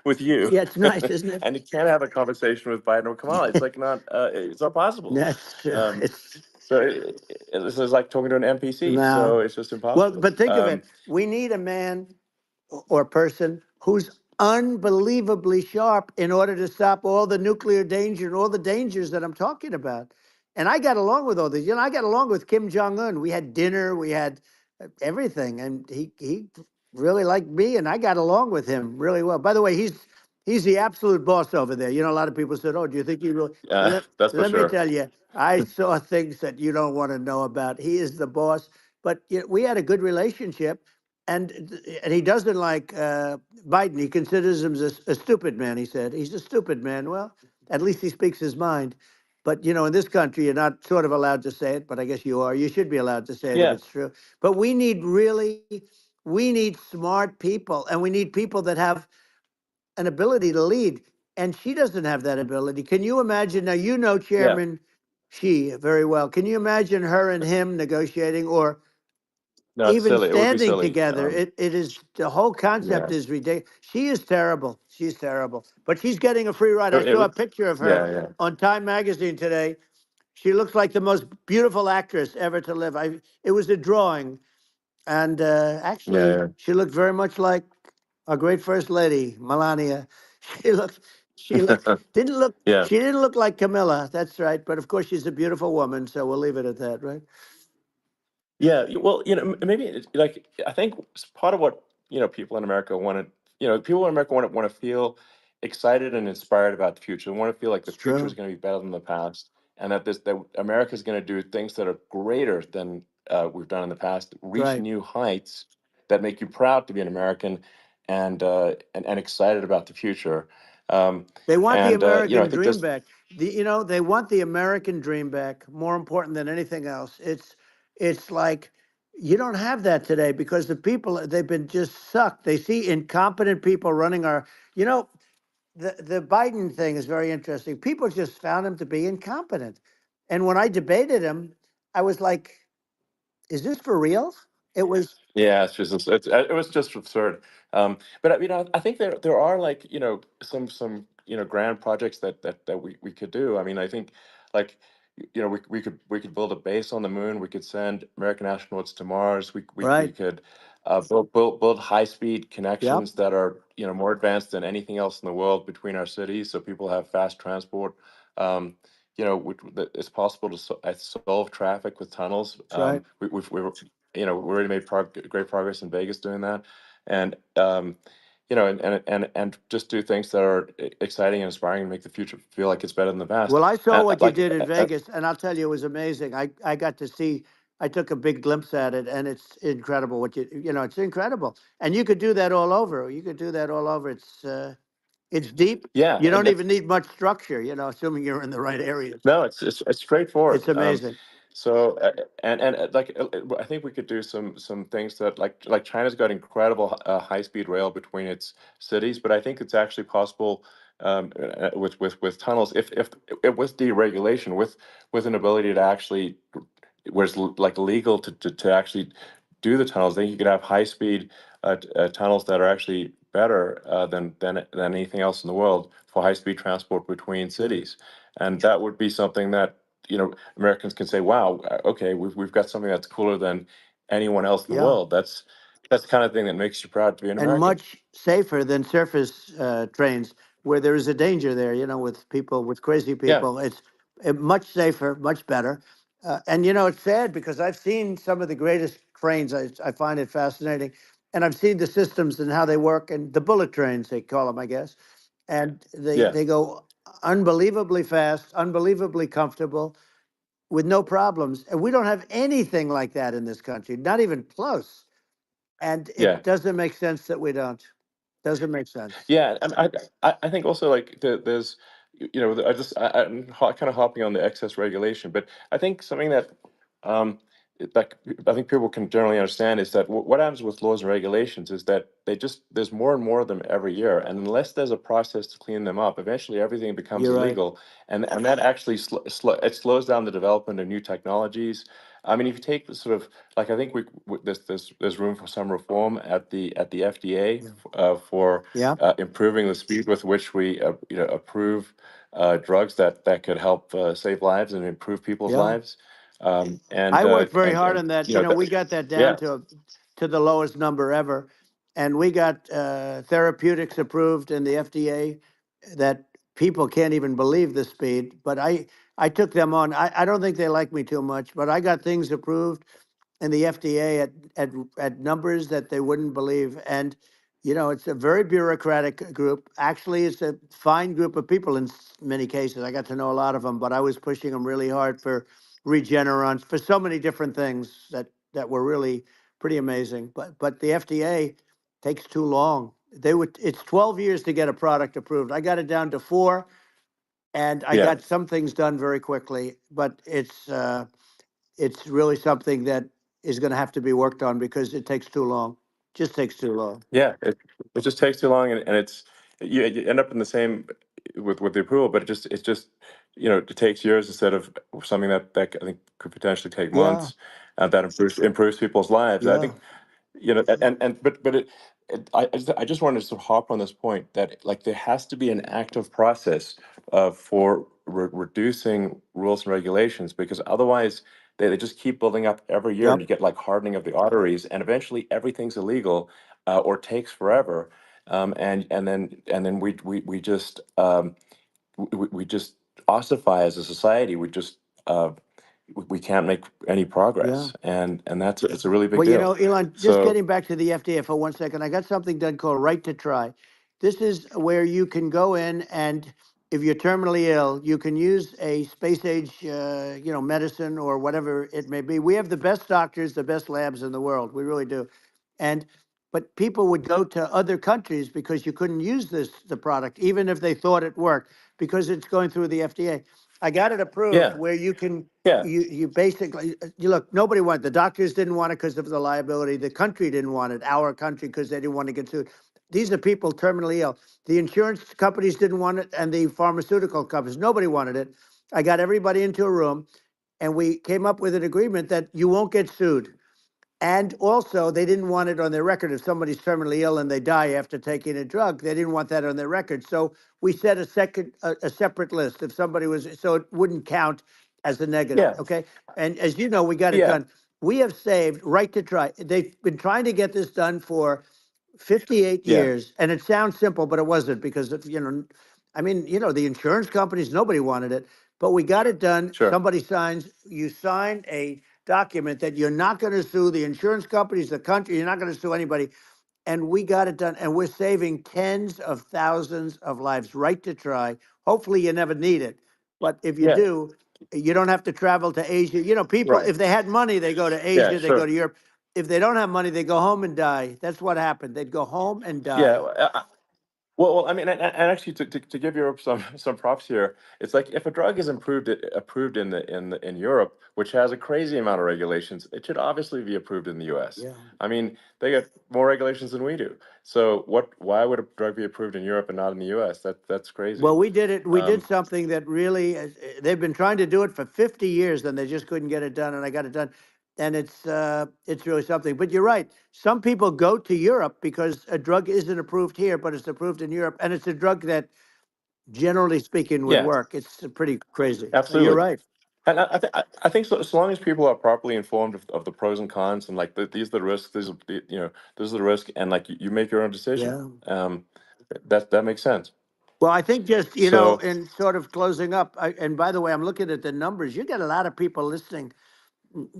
with you, Yeah, it's nice, isn't it? and you can't have a conversation with Biden or Kamala. It's like not. It's not possible. That's true. Um, It's so this is like talking to an NPC. So no. it's just Well, impossible. but think of it. We need a man or person who's unbelievably sharp in order to stop all the nuclear danger and all the dangers that I'm talking about. And I got along with all these. You know, I got along with Kim Jong Un. We had dinner. We had everything, and he really liked me, and I got along with him really well. By the way, he's the absolute boss over there. You know, a lot of people said, "Oh, do you think he really?" That's for Let me sure. tell you, I saw things that you don't want to know about. He is the boss, but you know, we had a good relationship, and he doesn't like Biden. He considers him a stupid man. He said he's a stupid man. Well, at least he speaks his mind. But you know, in this country, you're not sort of allowed to say it, but I guess you are. You should be allowed to say it if Yeah, it's true. But we need smart people, and we need people that have an ability to lead. And she doesn't have that ability. Can you imagine? Now, you know yeah. Chairman Xi very well. Can you imagine her and him negotiating or No, it's even silly. It would be standing silly. together? It is the whole concept Yeah, is ridiculous. She is terrible. She's terrible. But she's getting a free ride. I it saw a would. picture of her Yeah, yeah, on Time Magazine today. She looks like the most beautiful actress ever to live. It was a drawing, and yeah, actually, yeah. she looked very much like our great first lady, Melania. She looked, didn't look, Yeah. she didn't look like Camilla. That's right. But of course, she's a beautiful woman, so we'll leave it at that, right? Yeah, well, maybe like I think part of what people in America want to, people in America want to feel excited and inspired about the future. They want to feel like the It's future is true. going to be better than the past, and that America is going to do things that are greater than we've done in the past, reach Right. new heights that make you proud to be an American, and excited about the future. Um, They want the and I American think dream this, back. You know, they want the American dream back. More important than anything else. It's like you don't have that today because the people they've been just sucked. They see incompetent people running our. You know, the Biden thing is very interesting. People just found him to be incompetent, and when I debated him, I was like, "Is this for real?" It was Yeah, it was just absurd. But I think there are like some grand projects that we could do. I mean, I think like we could build a base on the moon. We could send American astronauts to Mars. We right. could build high speed Yep. connections that are more advanced than anything else in the world between our cities, so people have fast transport. That it's possible to solve traffic with tunnels. That's right. We already made great progress in Vegas doing that, and and just do things that are exciting and inspiring and make the future feel like it's better than the past. Well, I saw what you Like, did in Vegas, and I'll tell you, it was amazing. I got to see. I took a big glimpse at it, and it's incredible. What you know, it's incredible, and you could do that all over. You could do that all over. It's deep. yeah, You and don't even need much structure. You know, assuming you're in the right areas. no, it's It's straightforward. amazing. So and like I think we could do some things that like China's got incredible high speed rail between its cities, but I think it's actually possible with tunnels if with deregulation with an ability to actually where it's like legal to actually do the tunnels. Then you could have high speed tunnels that are actually better than anything else in the world for high speed transport between Right. cities, and that would be something that Americans can say, "Wow, okay, we've got something that's cooler than anyone else in the Yeah. world." That's the kind of thing that makes you proud to be an And American. much safer than surface trains where there is a danger there, you know, with people, with crazy Yeah, people. It's much safer, much better. And, you know, it's sad because I've seen some of the greatest trains. I find it fascinating. And I've seen the systems and how they work and the bullet trains, they call them, I guess. And yeah, they go unbelievably fast, unbelievably comfortable, with no problems. And we don't have anything like that in this country, not even close. And Yeah. it doesn't make sense that we don't. Doesn't make sense. Yeah, and I think also like there's I'm kind of hopping on the excess regulation, but I think something that um that I think people can generally understand is that what happens with laws and regulations is that there's more and more of them every year, and unless there's a process to clean them up, eventually everything becomes You're right. illegal, and that actually it slows down the development of new technologies. I mean, if you take the sort of like I think there's room for some reform at the FDA Yeah. for Yeah. improving the speed with which we approve drugs that could help save lives and improve people's Yeah. lives. I worked very hard And on that. you know We got that down yeah, to the lowest number ever, and we got therapeutics approved in the FDA that people can't even believe the speed. But I took them on. I don't think they like me too much, but I got things approved in the FDA at numbers that they wouldn't believe. And it's a very bureaucratic group. Actually, it's a fine group of people in many cases. I got to know a lot of them, but I was pushing them really hard for Regeneron, for so many different things that were really pretty amazing. But the FDA takes too long. It's 12 years to get a product approved. I got it down to 4, and I yeah. got some things done very quickly. But it's really something that is going to have to be worked on because it takes too long. Just takes too long. Yeah, it just takes too long, and it's you end up in the same with the approval, but it's just it takes years instead of something that I think could potentially take Yeah, months, that improves people's lives. I yeah, think and but I just wanted to sort of hop on this point that like there has to be an active process for reducing rules and regulations, because otherwise they just keep building up every year, and yep, you get like hardening of the arteries, and eventually everything's illegal, or takes forever, and then we just we just ossify as a society. Uh, we can't make any yeah. progress, and that's it's a really big Well, deal. Elon, just So getting back to the FDA for 1 second, I got something done called Right to Try. This is where you can go in and if you're terminally ill, you can use a space age, medicine or whatever it may be. We have the best doctors, the best labs in the world. We really do. And but people would go to other countries because you couldn't use the product, even if they thought it worked, because it's going through the FDA. I got it approved yeah, where you can yeah, you basically you look, nobody wanted, the doctors didn't want it because of the liability, the country didn't want it, our country, because they didn't want to get sued. These are people terminally ill. The insurance companies didn't want it, and the pharmaceutical companies, nobody wanted it. I got everybody into a room, and we came up with an agreement that you won't get sued. And also, they didn't want it on their record. If somebody's terminally ill and they die after taking a drug, they didn't want that on their record. So we set a separate list. If somebody was, so it wouldn't count as a negative. yeah, Okay. And as you know, we got it yeah, done. We have saved Right to Try. They've been trying to get this done for 58 yeah, years. And it sounds simple, but it wasn't because I mean, the insurance companies, nobody wanted it, but we got it done. sure, You sign a document that you're not going to sue the insurance companies, the country, you're not going to sue anybody. And we got it done. And we're saving tens of thousands of lives. Right to Try. Hopefully you never need it. But if you yeah, do, you don't have to travel to Asia. People, right, if they had money, they go to yeah, Asia, they go sure, to Europe. If they don't have money, they go home and die. That's what happened. They'd go home and yeah. die. Well, I mean, and actually, to give Europe some props here, it's like if a drug is approved in Europe, which has a crazy amount of regulations, it should obviously be approved in the U.S. Yeah. I mean, they got more regulations than we do. So why would a drug be approved in Europe and not in the U.S.? That's crazy. Well, we did it. We did Um, something that really, they've been trying to do it for 50 years and they just couldn't get it done. And I got it done. And it's really something. But you're right. Some people go to Europe because a drug isn't approved here, but it's approved in Europe. And it's a drug that, generally speaking, would yeah, work. It's pretty crazy. You're absolutely. right. And I think so long as people are properly informed of the pros and cons, and like these are the risks, these are the risk, and like you make your own decision. Yeah. That makes sense. Well, I think just, So in sort of closing up, and by the way, I'm looking at the numbers. You got a lot of people listening.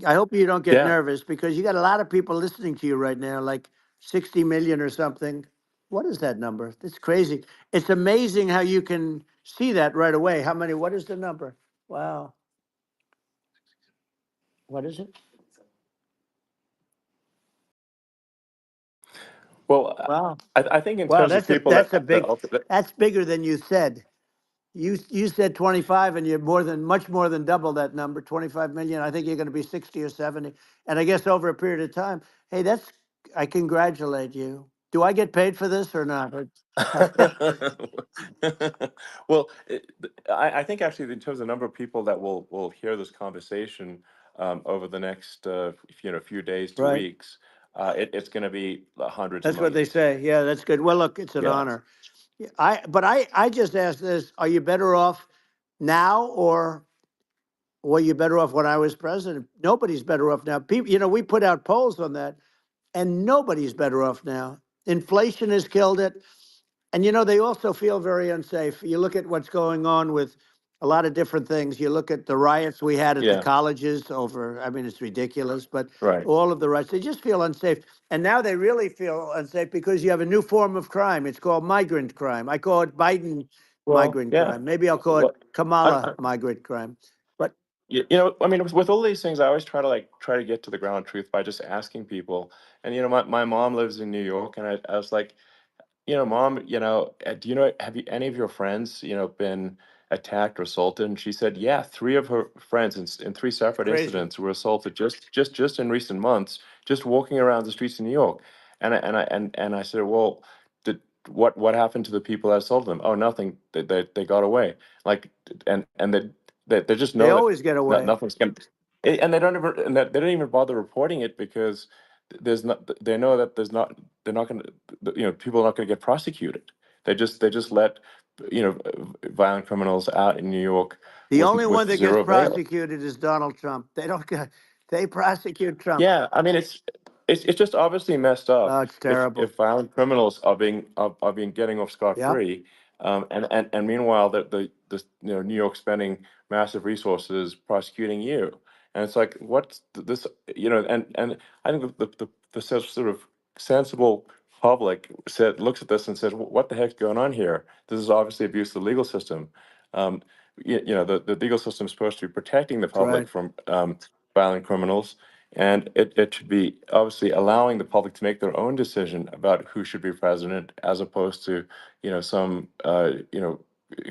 I hope you don't get yeah, nervous because you got a lot of people listening to you right now, like 60 million or something. What is that number? It's crazy. It's amazing how you can see that right away. How many? What is the number? Wow. What is it? Well, Wow. I think in Wow. terms of That's a people that's that a big. That's bigger than you said. You said 25, and you're much more than double that number, 25 million. I think you're going to be 60 or 70. And I guess over a period of time, hey, I congratulate you. Do I get paid for this or not? well, I think actually in terms of the number of people that will hear this conversation over the next few days to Right. weeks, it's going to be hundreds of That's what they millions. say. Yeah, that's good. Well, look, it's an Yeah. honor. Yeah, I just asked this, are you better off now, or were you better off when I was president? Nobody's better off now. People, we put out polls on that, and nobody's better off now. Inflation has killed it. And they also feel very unsafe. You look at what's going on with a lot of different things. You look at the riots we had at the Yeah. colleges over, I mean, it's ridiculous, but Right. all of the riots, they just feel unsafe. And now they really feel unsafe because you have a new form of crime. It's called migrant crime. I call it Biden Well, migrant yeah. crime. Maybe I'll call it Well, Kamala migrant crime. But I mean, with all these things, I always try to get to the ground truth by just asking people. And my mom lives in New York, and I was like, Mom, do you know, have you, any of your friends, been attacked or assaulted? And she said, yeah, three of her friends in three it's separate crazy. incidents were assaulted just in recent months, just walking around the streets of New York. And I said, well, did what happened to the people that assaulted them? Oh, nothing. They got away. Like, and they just They know that always get away. nothing's going. And they don't even and that they don't even bother reporting it because there's not. They know that there's not. They're not going to. People are not going to get prosecuted. They just let violent criminals out in New York The only one with that gets zero bail. prosecuted is Donald Trump. They don't get, they prosecute Trump. Yeah, I mean it's just obviously messed up Oh, it's terrible. if violent criminals are being getting off scot Yep. free, and meanwhile the New York spending massive resources prosecuting you, and it's like what's this and I think the sort of sensible public looks at this and says what the heck's going on here? This is obviously abuse of the legal system. Um, the legal system is supposed to be protecting the That's right. public from violent criminals, and it should be obviously allowing the public to make their own decision about who should be president, as opposed to, some,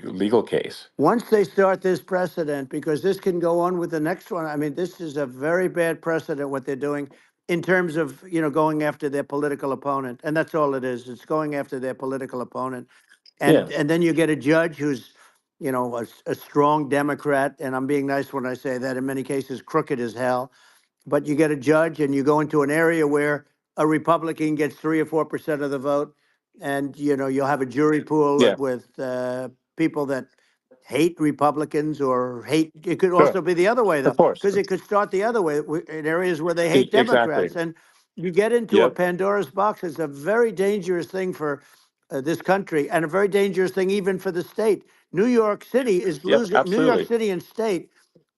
legal case. Once they start this precedent, because this can go on with the next one. I mean, this is a very bad precedent what they're doing in terms of, going after their political opponent. And that's all it is. It's going after their political opponent. Yeah. And then you get a judge who's, a strong Democrat. And I'm being nice when I say that, in many cases, crooked as hell. But you get a judge and you go into an area where a Republican gets 3 or 4% of the vote, and you'll have a jury pool Yeah. with people that hate Republicans or hate. It could Sure. also be the other way though, Of course. because it could start the other way in areas where they hate Exactly. Democrats, and you get into a Yep. Pandora's box. It's a very dangerous thing for this country, and a very dangerous thing even for the state. New York City is Yep. losing. New York Absolutely. City and state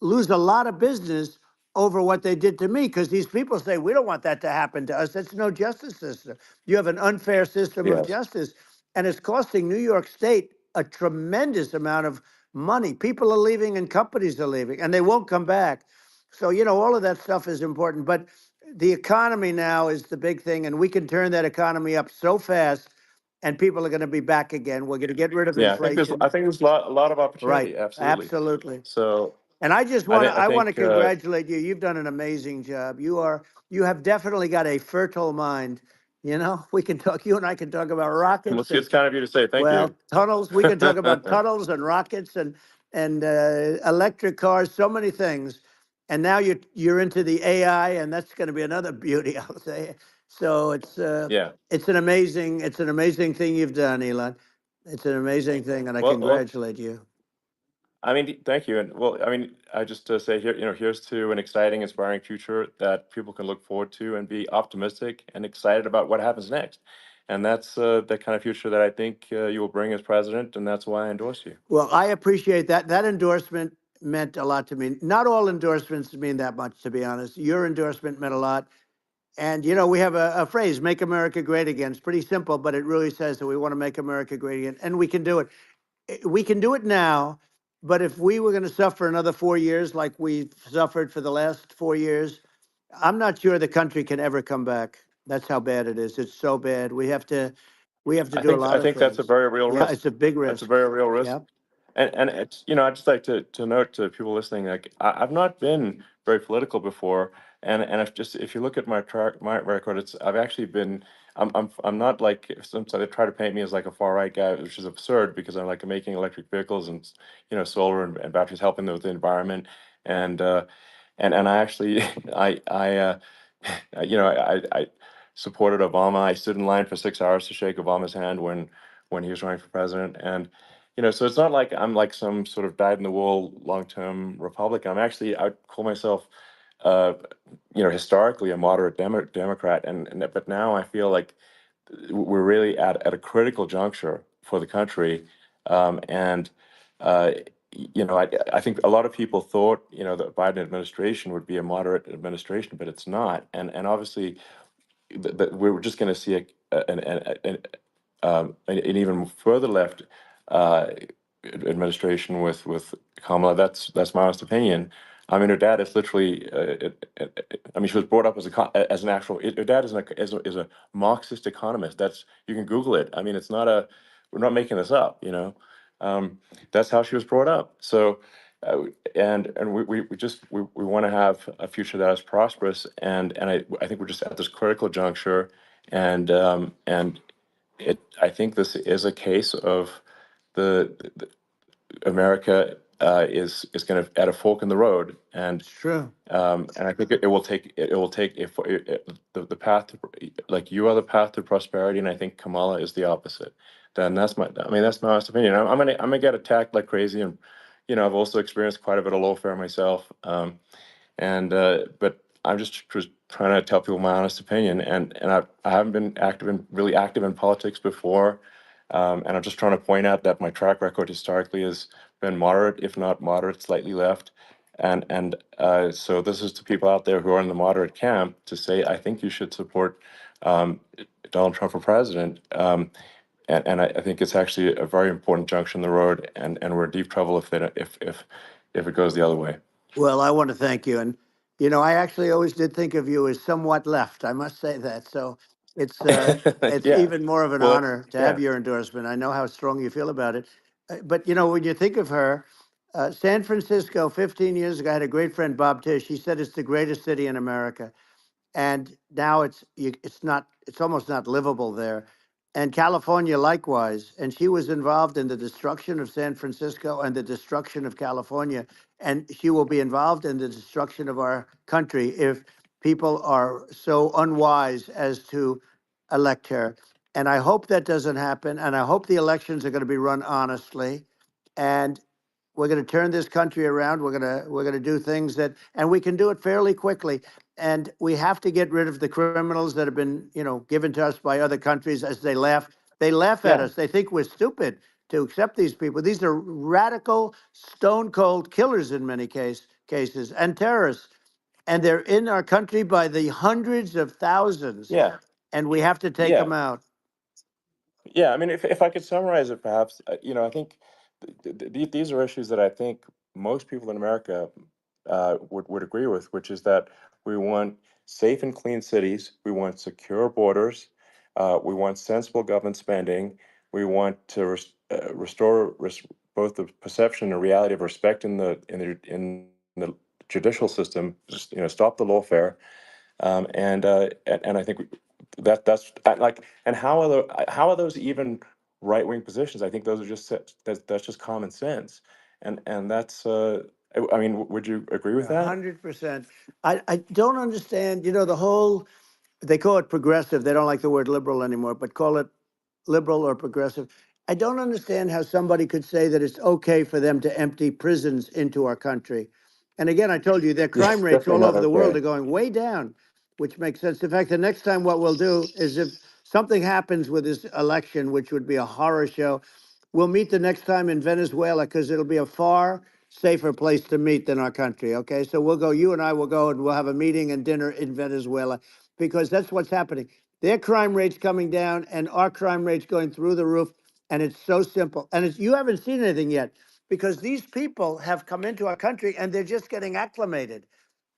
lose a lot of business over what they did to me, because these people say we don't want that to happen to us. That's no justice system. You have an unfair system of Yes. justice, and it's costing New York State a tremendous amount of money. People are leaving and companies are leaving, and they won't come back. So all of that stuff is important, but the economy now is the big thing, and we can turn that economy up so fast, and people are going to be back again. We're going to get rid of Yeah. I think there's inflation. I think there's a lot of Right. opportunity. Absolutely. Absolutely. So And I just I want to think I I want to think congratulate you. You've done an amazing job. You have definitely got a fertile mind. We can talk. You and I can talk about well, rockets see, and, it's kind of you to say. Thank you. well, tunnels. We can talk about tunnels and rockets and electric cars. So many things. And now you're into the AI, and that's going to be another beauty, I'll say. So Yeah. it's an amazing thing you've done, Elon. It's an amazing thing, and I Well, congratulate you. I mean, thank you. And well, I mean, I just say here, here's to an exciting, inspiring future that people can look forward to and be optimistic and excited about what happens next. And that's the kind of future that I think you will bring as president, and that's why I endorse you. Well, I appreciate that. That endorsement meant a lot to me. Not all endorsements mean that much, to be honest. Your endorsement meant a lot. And, we have a phrase, make America great again. It's pretty simple, but it really says that we want to make America great again. And we can do it. we can do it now, but if we were going to suffer another 4 years like we've suffered for the last 4 years, I'm not sure the country can ever come back. That's how bad it is. It's so bad. We have to do a lot I of think that's a things. very real Yeah, risk. it's a big That's a risk. very real risk. Yeah, And it's, I'd just like to note to people listening, like I've not been very political before, and if you look at my record, I've actually been. I'm not like, sometimes they try to paint me as like a far right guy, which is absurd because I'm like making electric vehicles and solar and batteries, helping with the environment, and and I actually I supported Obama. I stood in line for 6 hours to shake Obama's hand when he was running for president, and so it's not like I'm like some sort of dyed in the wool long term Republican. I'd call myself, uh, historically a moderate Democrat, and but now I feel like we're really at a critical juncture for the country, and uh, I think a lot of people thought the Biden administration would be a moderate administration, but it's not, and obviously we're just going to see an even further left uh, administration with Kamala. That's my honest opinion. I mean, her dad is literally. I mean, she was brought up as an actual. Her dad is a Marxist economist. That's, you can Google it. I mean, it's not a. We're not making this up. That's how she was brought up. So, uh, and we want to have a future that is prosperous, and I think we're just at this critical juncture, and I think this is a case of the America is going to at a fork in the road, it's true. and I think it will take if the path to, like, you are the path to prosperity, and I think Kamala is the opposite. Then that's my honest opinion. I'm gonna get attacked like crazy, and I've also experienced quite a bit of lawfare myself. And But I'm just trying to tell people my honest opinion, and I haven't been really active in politics before, and I'm just trying to point out that my track record historically has been moderate, if not moderate, slightly left, and so this is to people out there who are in the moderate camp to say, I think you should support um, Donald Trump for president. I think it's actually a very important junction in the road, and we're in deep trouble if it goes the other way. Well, I want to thank you. And, I actually always did think of you as somewhat left. I must say that. So it's Yeah. even more of an Well, that's, honor to have yeah. your endorsement. I know how strong you feel about it. But, when you think of her, San Francisco, 15 years ago, I had a great friend, Bob Tish. He said it's the greatest city in America, and now it's not, it's almost not livable there. And California likewise. And she was involved in the destruction of San Francisco and the destruction of California, and she will be involved in the destruction of our country if people are so unwise as to elect her. And I hope that doesn't happen, and I hope the elections are going to be run honestly, and we're going to turn this country around. We're going to do things that, and we can do it fairly quickly. And we have to get rid of the criminals that have been, given to us by other countries as they laugh. They laugh at Yeah. us. They think we're stupid to accept these people. These are radical, stone cold killers in many cases, and terrorists. And they're in our country by the hundreds of thousands, Yeah. and we have to take Yeah. them out. Yeah, I mean, if I could summarize it, perhaps, I think these are issues that I think most people in America would agree with, which is that we want safe and clean cities, we want secure borders, we want sensible government spending, we want to restore both the perception and reality of respect in the judicial system, just stop the lawfare, and I think that's like, and how are those even right wing positions? I think those are that's just common sense, and that's I mean, would you agree with A that? 100%. I don't understand, the whole, they call it progressive. They don't like the word liberal anymore, but call it liberal or progressive. I don't understand how somebody could say that it's okay for them to empty prisons into our country. And again, I told you their Yeah, crime rates definitely all not over the world okay. are going way down, which makes sense. In fact, the next time what we'll do is, if something happens with this election, which would be a horror show, we'll meet the next time in Venezuela, because it'll be a far safer place to meet than our country. Okay. So we'll go, you and I will go, and we'll have a meeting and dinner in Venezuela, because that's what's happening. Their crime rate's coming down and our crime rate's going through the roof. And it's so simple. And you haven't seen anything yet because these people have come into our country and they're just getting acclimated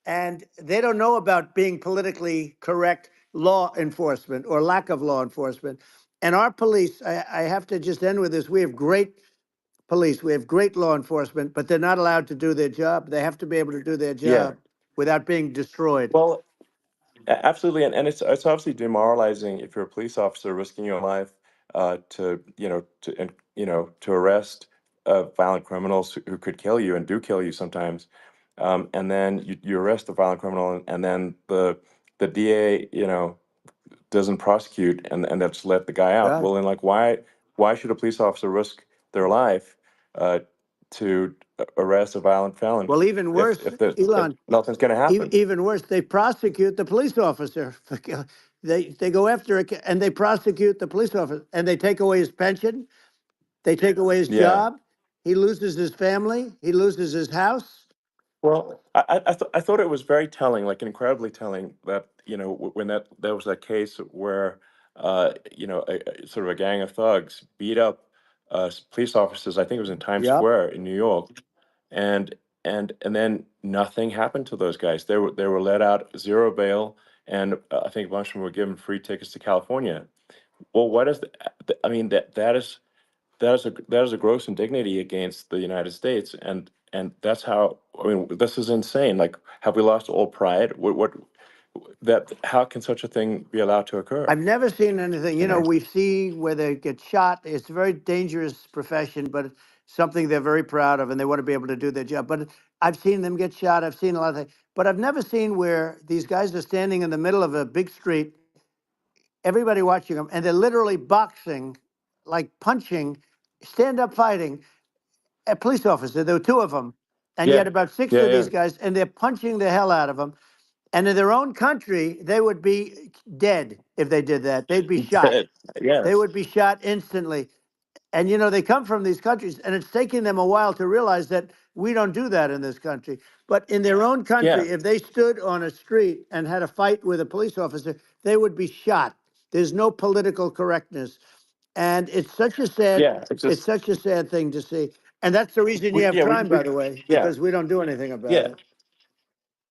and they don't know about being politically correct law enforcement or lack of law enforcement. And our police, I have to just end with this. We have great police, we have great law enforcement, but they're not allowed to do their job. They have to be able to do their Yeah. job without being destroyed. Well, absolutely, and it's obviously demoralizing if you're a police officer risking your life to to arrest violent criminals who could kill you and do kill you sometimes, and then you arrest the violent criminal and then the DA doesn't prosecute and that's let the guy out. Yeah. Well, then like why should a police officer risk their life uh, to arrest a violent felon Well, even worse, if Elon, nothing's going to happen? even worse, they prosecute the police officer. They go after it and they prosecute the police officer and they take away his pension. They take away his Yeah. job. He loses his family. He loses his house. Well, I thought it was very telling, like incredibly telling, that when there was that case where sort of a gang of thugs beat up police officers. I think it was in Times Yep. Square in New York, and and then nothing happened to those guys. They were let out, zero bail, and I think a bunch of them were given free tickets to California. Well, what is I mean, that is a gross indignity against the United States, and that's how, I mean, this is insane. Like, have we lost all pride? What that how can such a thing be allowed to occur? I've never seen anything. You know? We see where they get shot. It's a very dangerous profession, but it's something they're very proud of, and they want to be able to do their job. But I've seen them get shot. I've seen a lot of things, but I've never seen where these guys are standing in the middle of a big street, everybody watching them, and they're literally boxing, like punching, stand up fighting a police officer. There were two of them, and Yeah, yet about six yeah, of yeah. these guys, and they're punching the hell out of them. And in their own country, they would be dead if they did that. They'd be shot. They Yes. would be shot instantly. And they come from these countries, and it's taking them a while to realize that we don't do that in this country. But in their own Yeah, country, if they stood on a street and had a fight with a police officer, they would be shot. There's no political correctness, and yeah. It's it's just such a sad thing to see. And that's the reason you have crime, we by the way, yeah, because we don't do anything about yeah. it.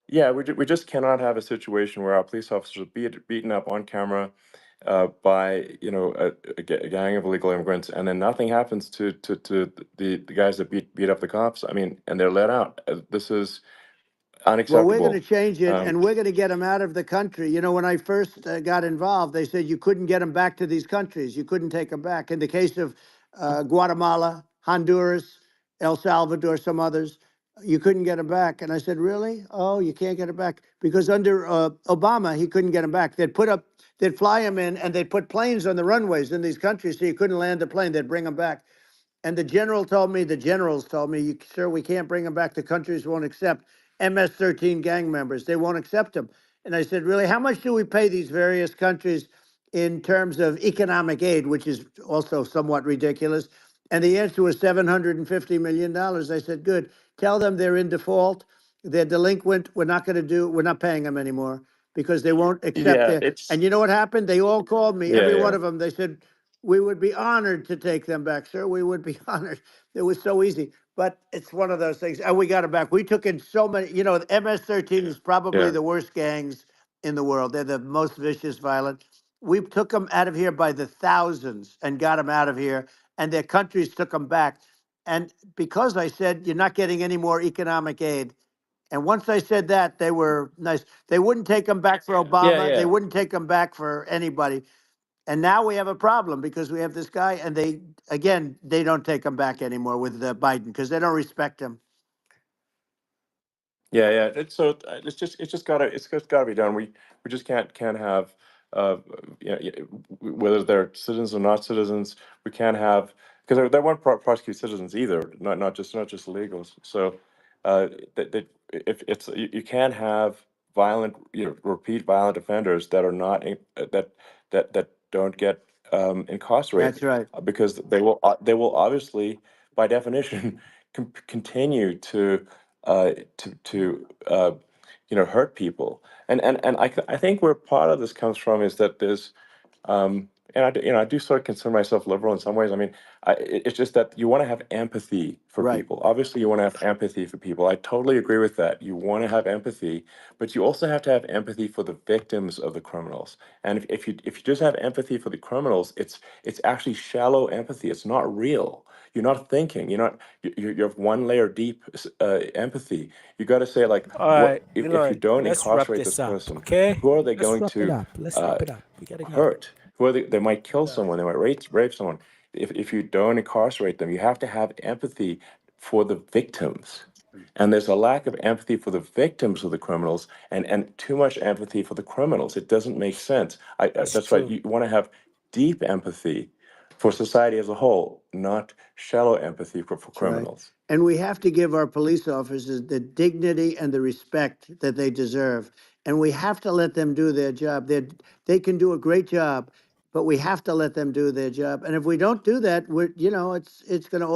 Yeah, we just cannot have a situation where our police officers are beaten up on camera by a gang of illegal immigrants, and then nothing happens to the guys that beat up the cops. I mean, and they're let out. This is Well, we're going to unacceptable. change it, Um, and we're going to get them out of the country. When I first got involved, they said you couldn't get them back to these countries. You couldn't take them back. In the case of Guatemala, Honduras, El Salvador, some others, you couldn't get them back. And I said, really? Oh, you can't get them back because under Obama, he couldn't get them back. They'd fly them in, and they'd put planes on the runways in these countries, so you couldn't land the plane. They'd bring them back. And the generals told me, sir, we can't bring them back. The countries won't accept MS-13 gang members. They won't accept them. And I said, really, how much do we pay these various countries in terms of economic aid, which is also somewhat ridiculous? And the answer was $750 million. I said, good. Tell them they're in default. They're delinquent. We're not paying them anymore because they won't accept yeah, their. it's And you know what happened? They all called me, yeah, every one yeah, of them. They said, we would be honored to take them back, sir. We would be honored. It was so easy. But it's one of those things. And we got it back. We took in so many, the MS-13 is probably yeah, the worst gangs in the world. They're the most vicious, violent. We took them out of here by the thousands and got them out of here. And their countries took them back. And because I said, you're not getting any more economic aid. And once I said that, they were nice. They wouldn't take them back for yeah, Obama. They yeah. wouldn't take them back for anybody. And now we have a problem because we have this guy, and they don't take him back anymore with Biden because they don't respect him. Yeah, yeah. It's just gotta be done. We just can't have uh whether they're citizens or not citizens. We can't have, because they won't prosecute citizens either. Not just illegals. So that if you can't have violent, repeat violent offenders that are not that don't get That's incarcerated, right. because they will obviously, by definition, continue to hurt people. And I think where part of this comes from is that there's and I do sort of consider myself liberal in some ways. I mean, it's just that you want to have empathy for Right. people. Obviously, you want to have empathy for people. I totally agree with that. You want to have empathy, but you also have to have empathy for the victims of the criminals. And if you just have empathy for the criminals, it's actually shallow empathy. It's not real. You're not thinking. You're one layer deep empathy. You got to say like, All what right, if you Elon, don't let's wrap incarcerate this this up, person? okay? Who are they Let's going wrap it to? up. Let's Uh, wrap it up. We gotta go. Hurt, who they might kill someone, they might rape someone. If you don't incarcerate them, you have to have empathy for the victims. And there's a lack of empathy for the victims of the criminals, and too much empathy for the criminals. It doesn't make sense. That's That's why true. you want to have deep empathy for society as a whole, not shallow empathy for That's right. criminals. And we have to give our police officers the dignity and the respect that they deserve. And we have to let them do their job. They can do a great job, but we have to let them do their job. And if we don't do that, it's going to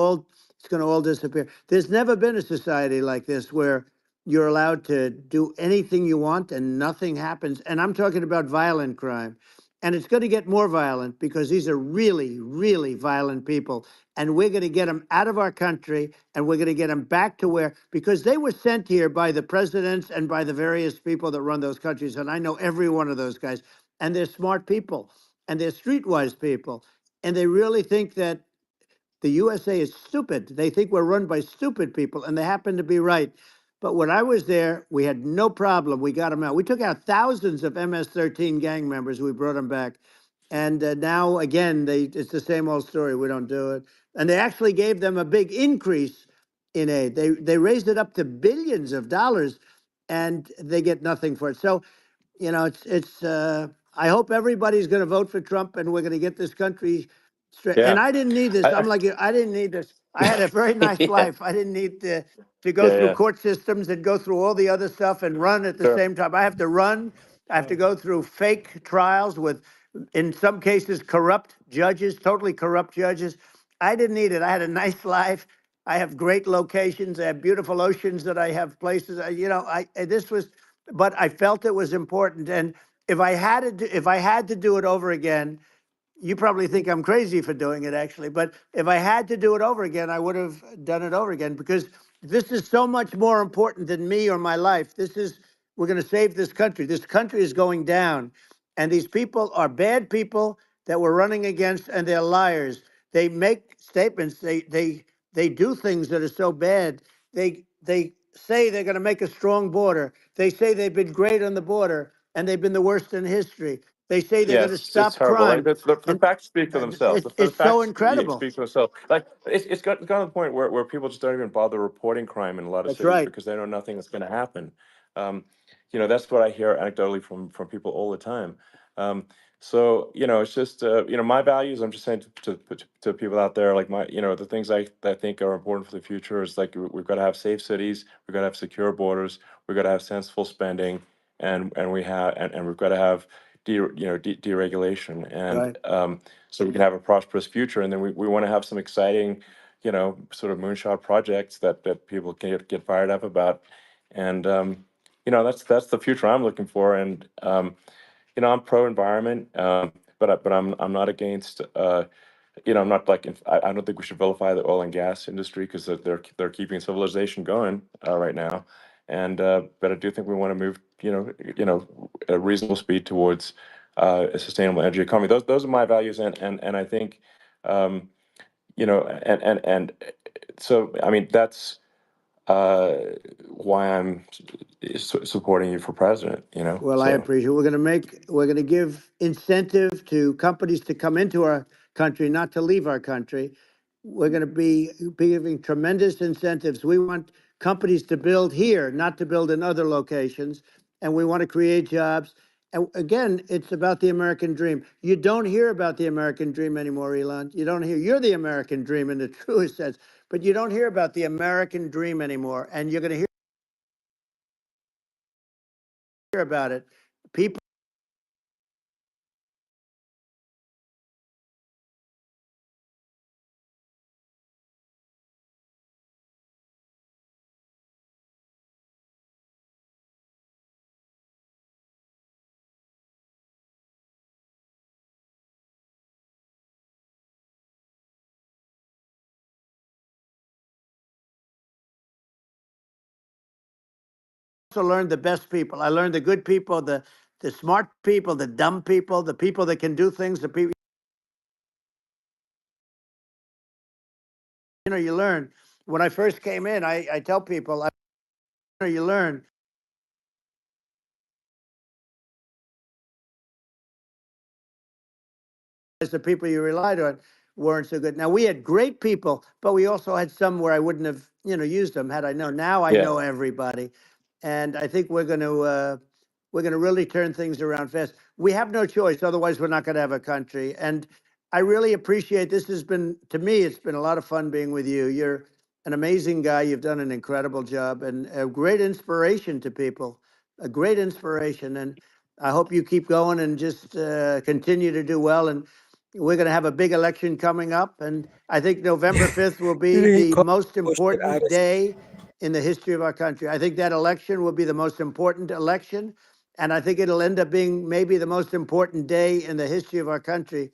all disappear. There's never been a society like this where you're allowed to do anything you want and nothing happens. And I'm talking about violent crime. And it's going to get more violent because these are really, really violent people, and we're going to get them out of our country, and we're going to get them back to where, because they were sent here by the presidents and by the various people that run those countries, and I know every one of those guys, and they're smart people, and they're streetwise people, and they really think that the USA is stupid. They think we're run by stupid people, and they happen to be right. But when I was there, we had no problem. We got them out. We took out thousands of MS-13 gang members. We brought them back. And now, again, it's the same old story. We don't do it. And they actually gave them a big increase in aid. They raised it up to billions of dollars, and they get nothing for it. So it's I hope everybody's going to vote for Trump, and we're going to get this country straight. And Yeah, I didn't need this. I, I'm like you. I didn't need this. I had a very nice yeah, life. I didn't need to go yeah, through yeah, court systems and go through all the other stuff and run at the sure. same time. I have to run. I have to go through fake trials with, in some cases, corrupt judges, totally corrupt judges. I didn't need it. I had a nice life. I have great locations. I have beautiful oceans that I have places. This was, but I felt it was important. And if I had to do it over again, you probably think I'm crazy for doing it, actually. But if I had to do it over again, I would have done it over again, because this is so much more important than me or my life. We're going to save this country. This country is going down. And these people are bad people that we're running against, and they're liars. They make statements. They do things that are so bad. They say they're going to make a strong border. They say they've been great on the border, and they've been the worst in history. They say they're Yeah, going to it's stop horrible. Like crime, the and facts speak for themselves. The it's so facts incredible. speak for themselves. Like it's gotten to the point where people just don't even bother reporting crime in a lot of That's cities right. because they know nothing is going to happen. Um, that's what I hear anecdotally from people all the time. So it's just my values. I'm just saying to people out there, like the things I think are important for the future is like we've got to have safe cities, we've got to have secure borders, we've got to have sensible spending, and we've got to have deregulation, and Right. so we can have a prosperous future. And then we want to have some exciting, sort of moonshot projects that people can get fired up about. And that's the future I'm looking for. And I'm pro environment, but I'm not against. I'm not like I don't think we should vilify the oil and gas industry because they're keeping civilization going right now, and but I do think we want to move a reasonable speed towards a sustainable energy economy. Those are my values, and I think um, and so I mean that's uh, why I'm supporting you for president. Well, I So appreciate it. We're going to give incentive to companies to come into our country, not to leave our country. We're going to be giving tremendous incentives. We want companies to build here, not to build in other locations. And we want to create jobs. And again, it's about the American dream. You don't hear about the American dream anymore, Elon. You don't hear. You're the American dream in the truest sense, but you don't hear about the American dream anymore. And you're going to hear about it. People learned the best people. I learned the good people, the smart people, the dumb people, the people that can do things, the people, you learn. When I first came in, I tell people, you learn. The people you relied on weren't so good. Now we had great people, but we also had some where I wouldn't have, used them had I known. Now I Yeah. know everybody, and I think we're going to really turn things around fast. We have no choice, otherwise we're not going to have a country. And I really appreciate this. Has been, to me, it's been a lot of fun being with you. You're an amazing guy. You've done an incredible job and a great inspiration to people. A great inspiration, and I hope you keep going and just continue to do well. And we're going to have a big election coming up, and I think November 5th will be He the called most bullshit important artist. day in the history of our country. I think that election will be the most important election, and I think it'll end up being maybe the most important day in the history of our country,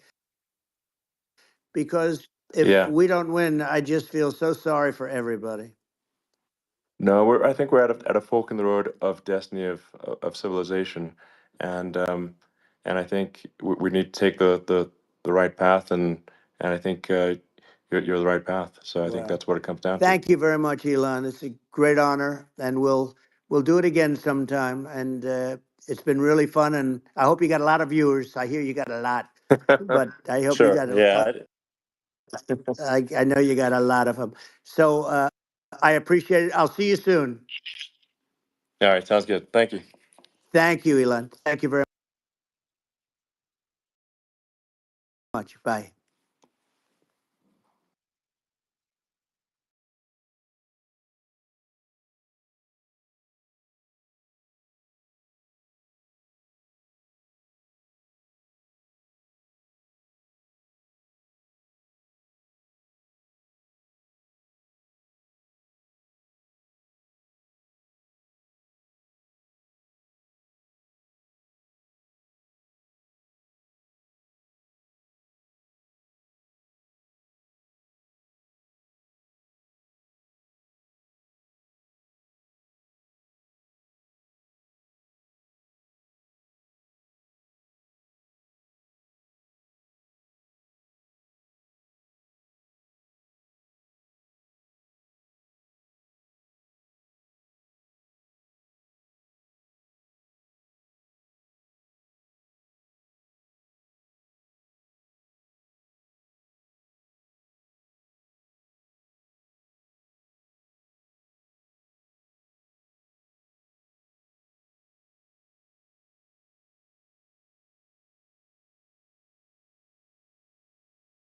because if Yeah. we don't win, I just feel so sorry for everybody. No, I think we're at a fork in the road of destiny of civilization, and I think we need to take the right path, and I think you're the right path. So I think Well, that's what it comes down to. thank you very much, Elon. It's a great honor, and we'll do it again sometime. And it's been really fun, and I hope you got a lot of viewers. I hear you got a lot, but I hope you Sure. got Yeah. I know you got a lot of them. So I appreciate it. I'll see you soon. All right. Sounds good. Thank you. Thank you, Elon. Thank you very much. Bye.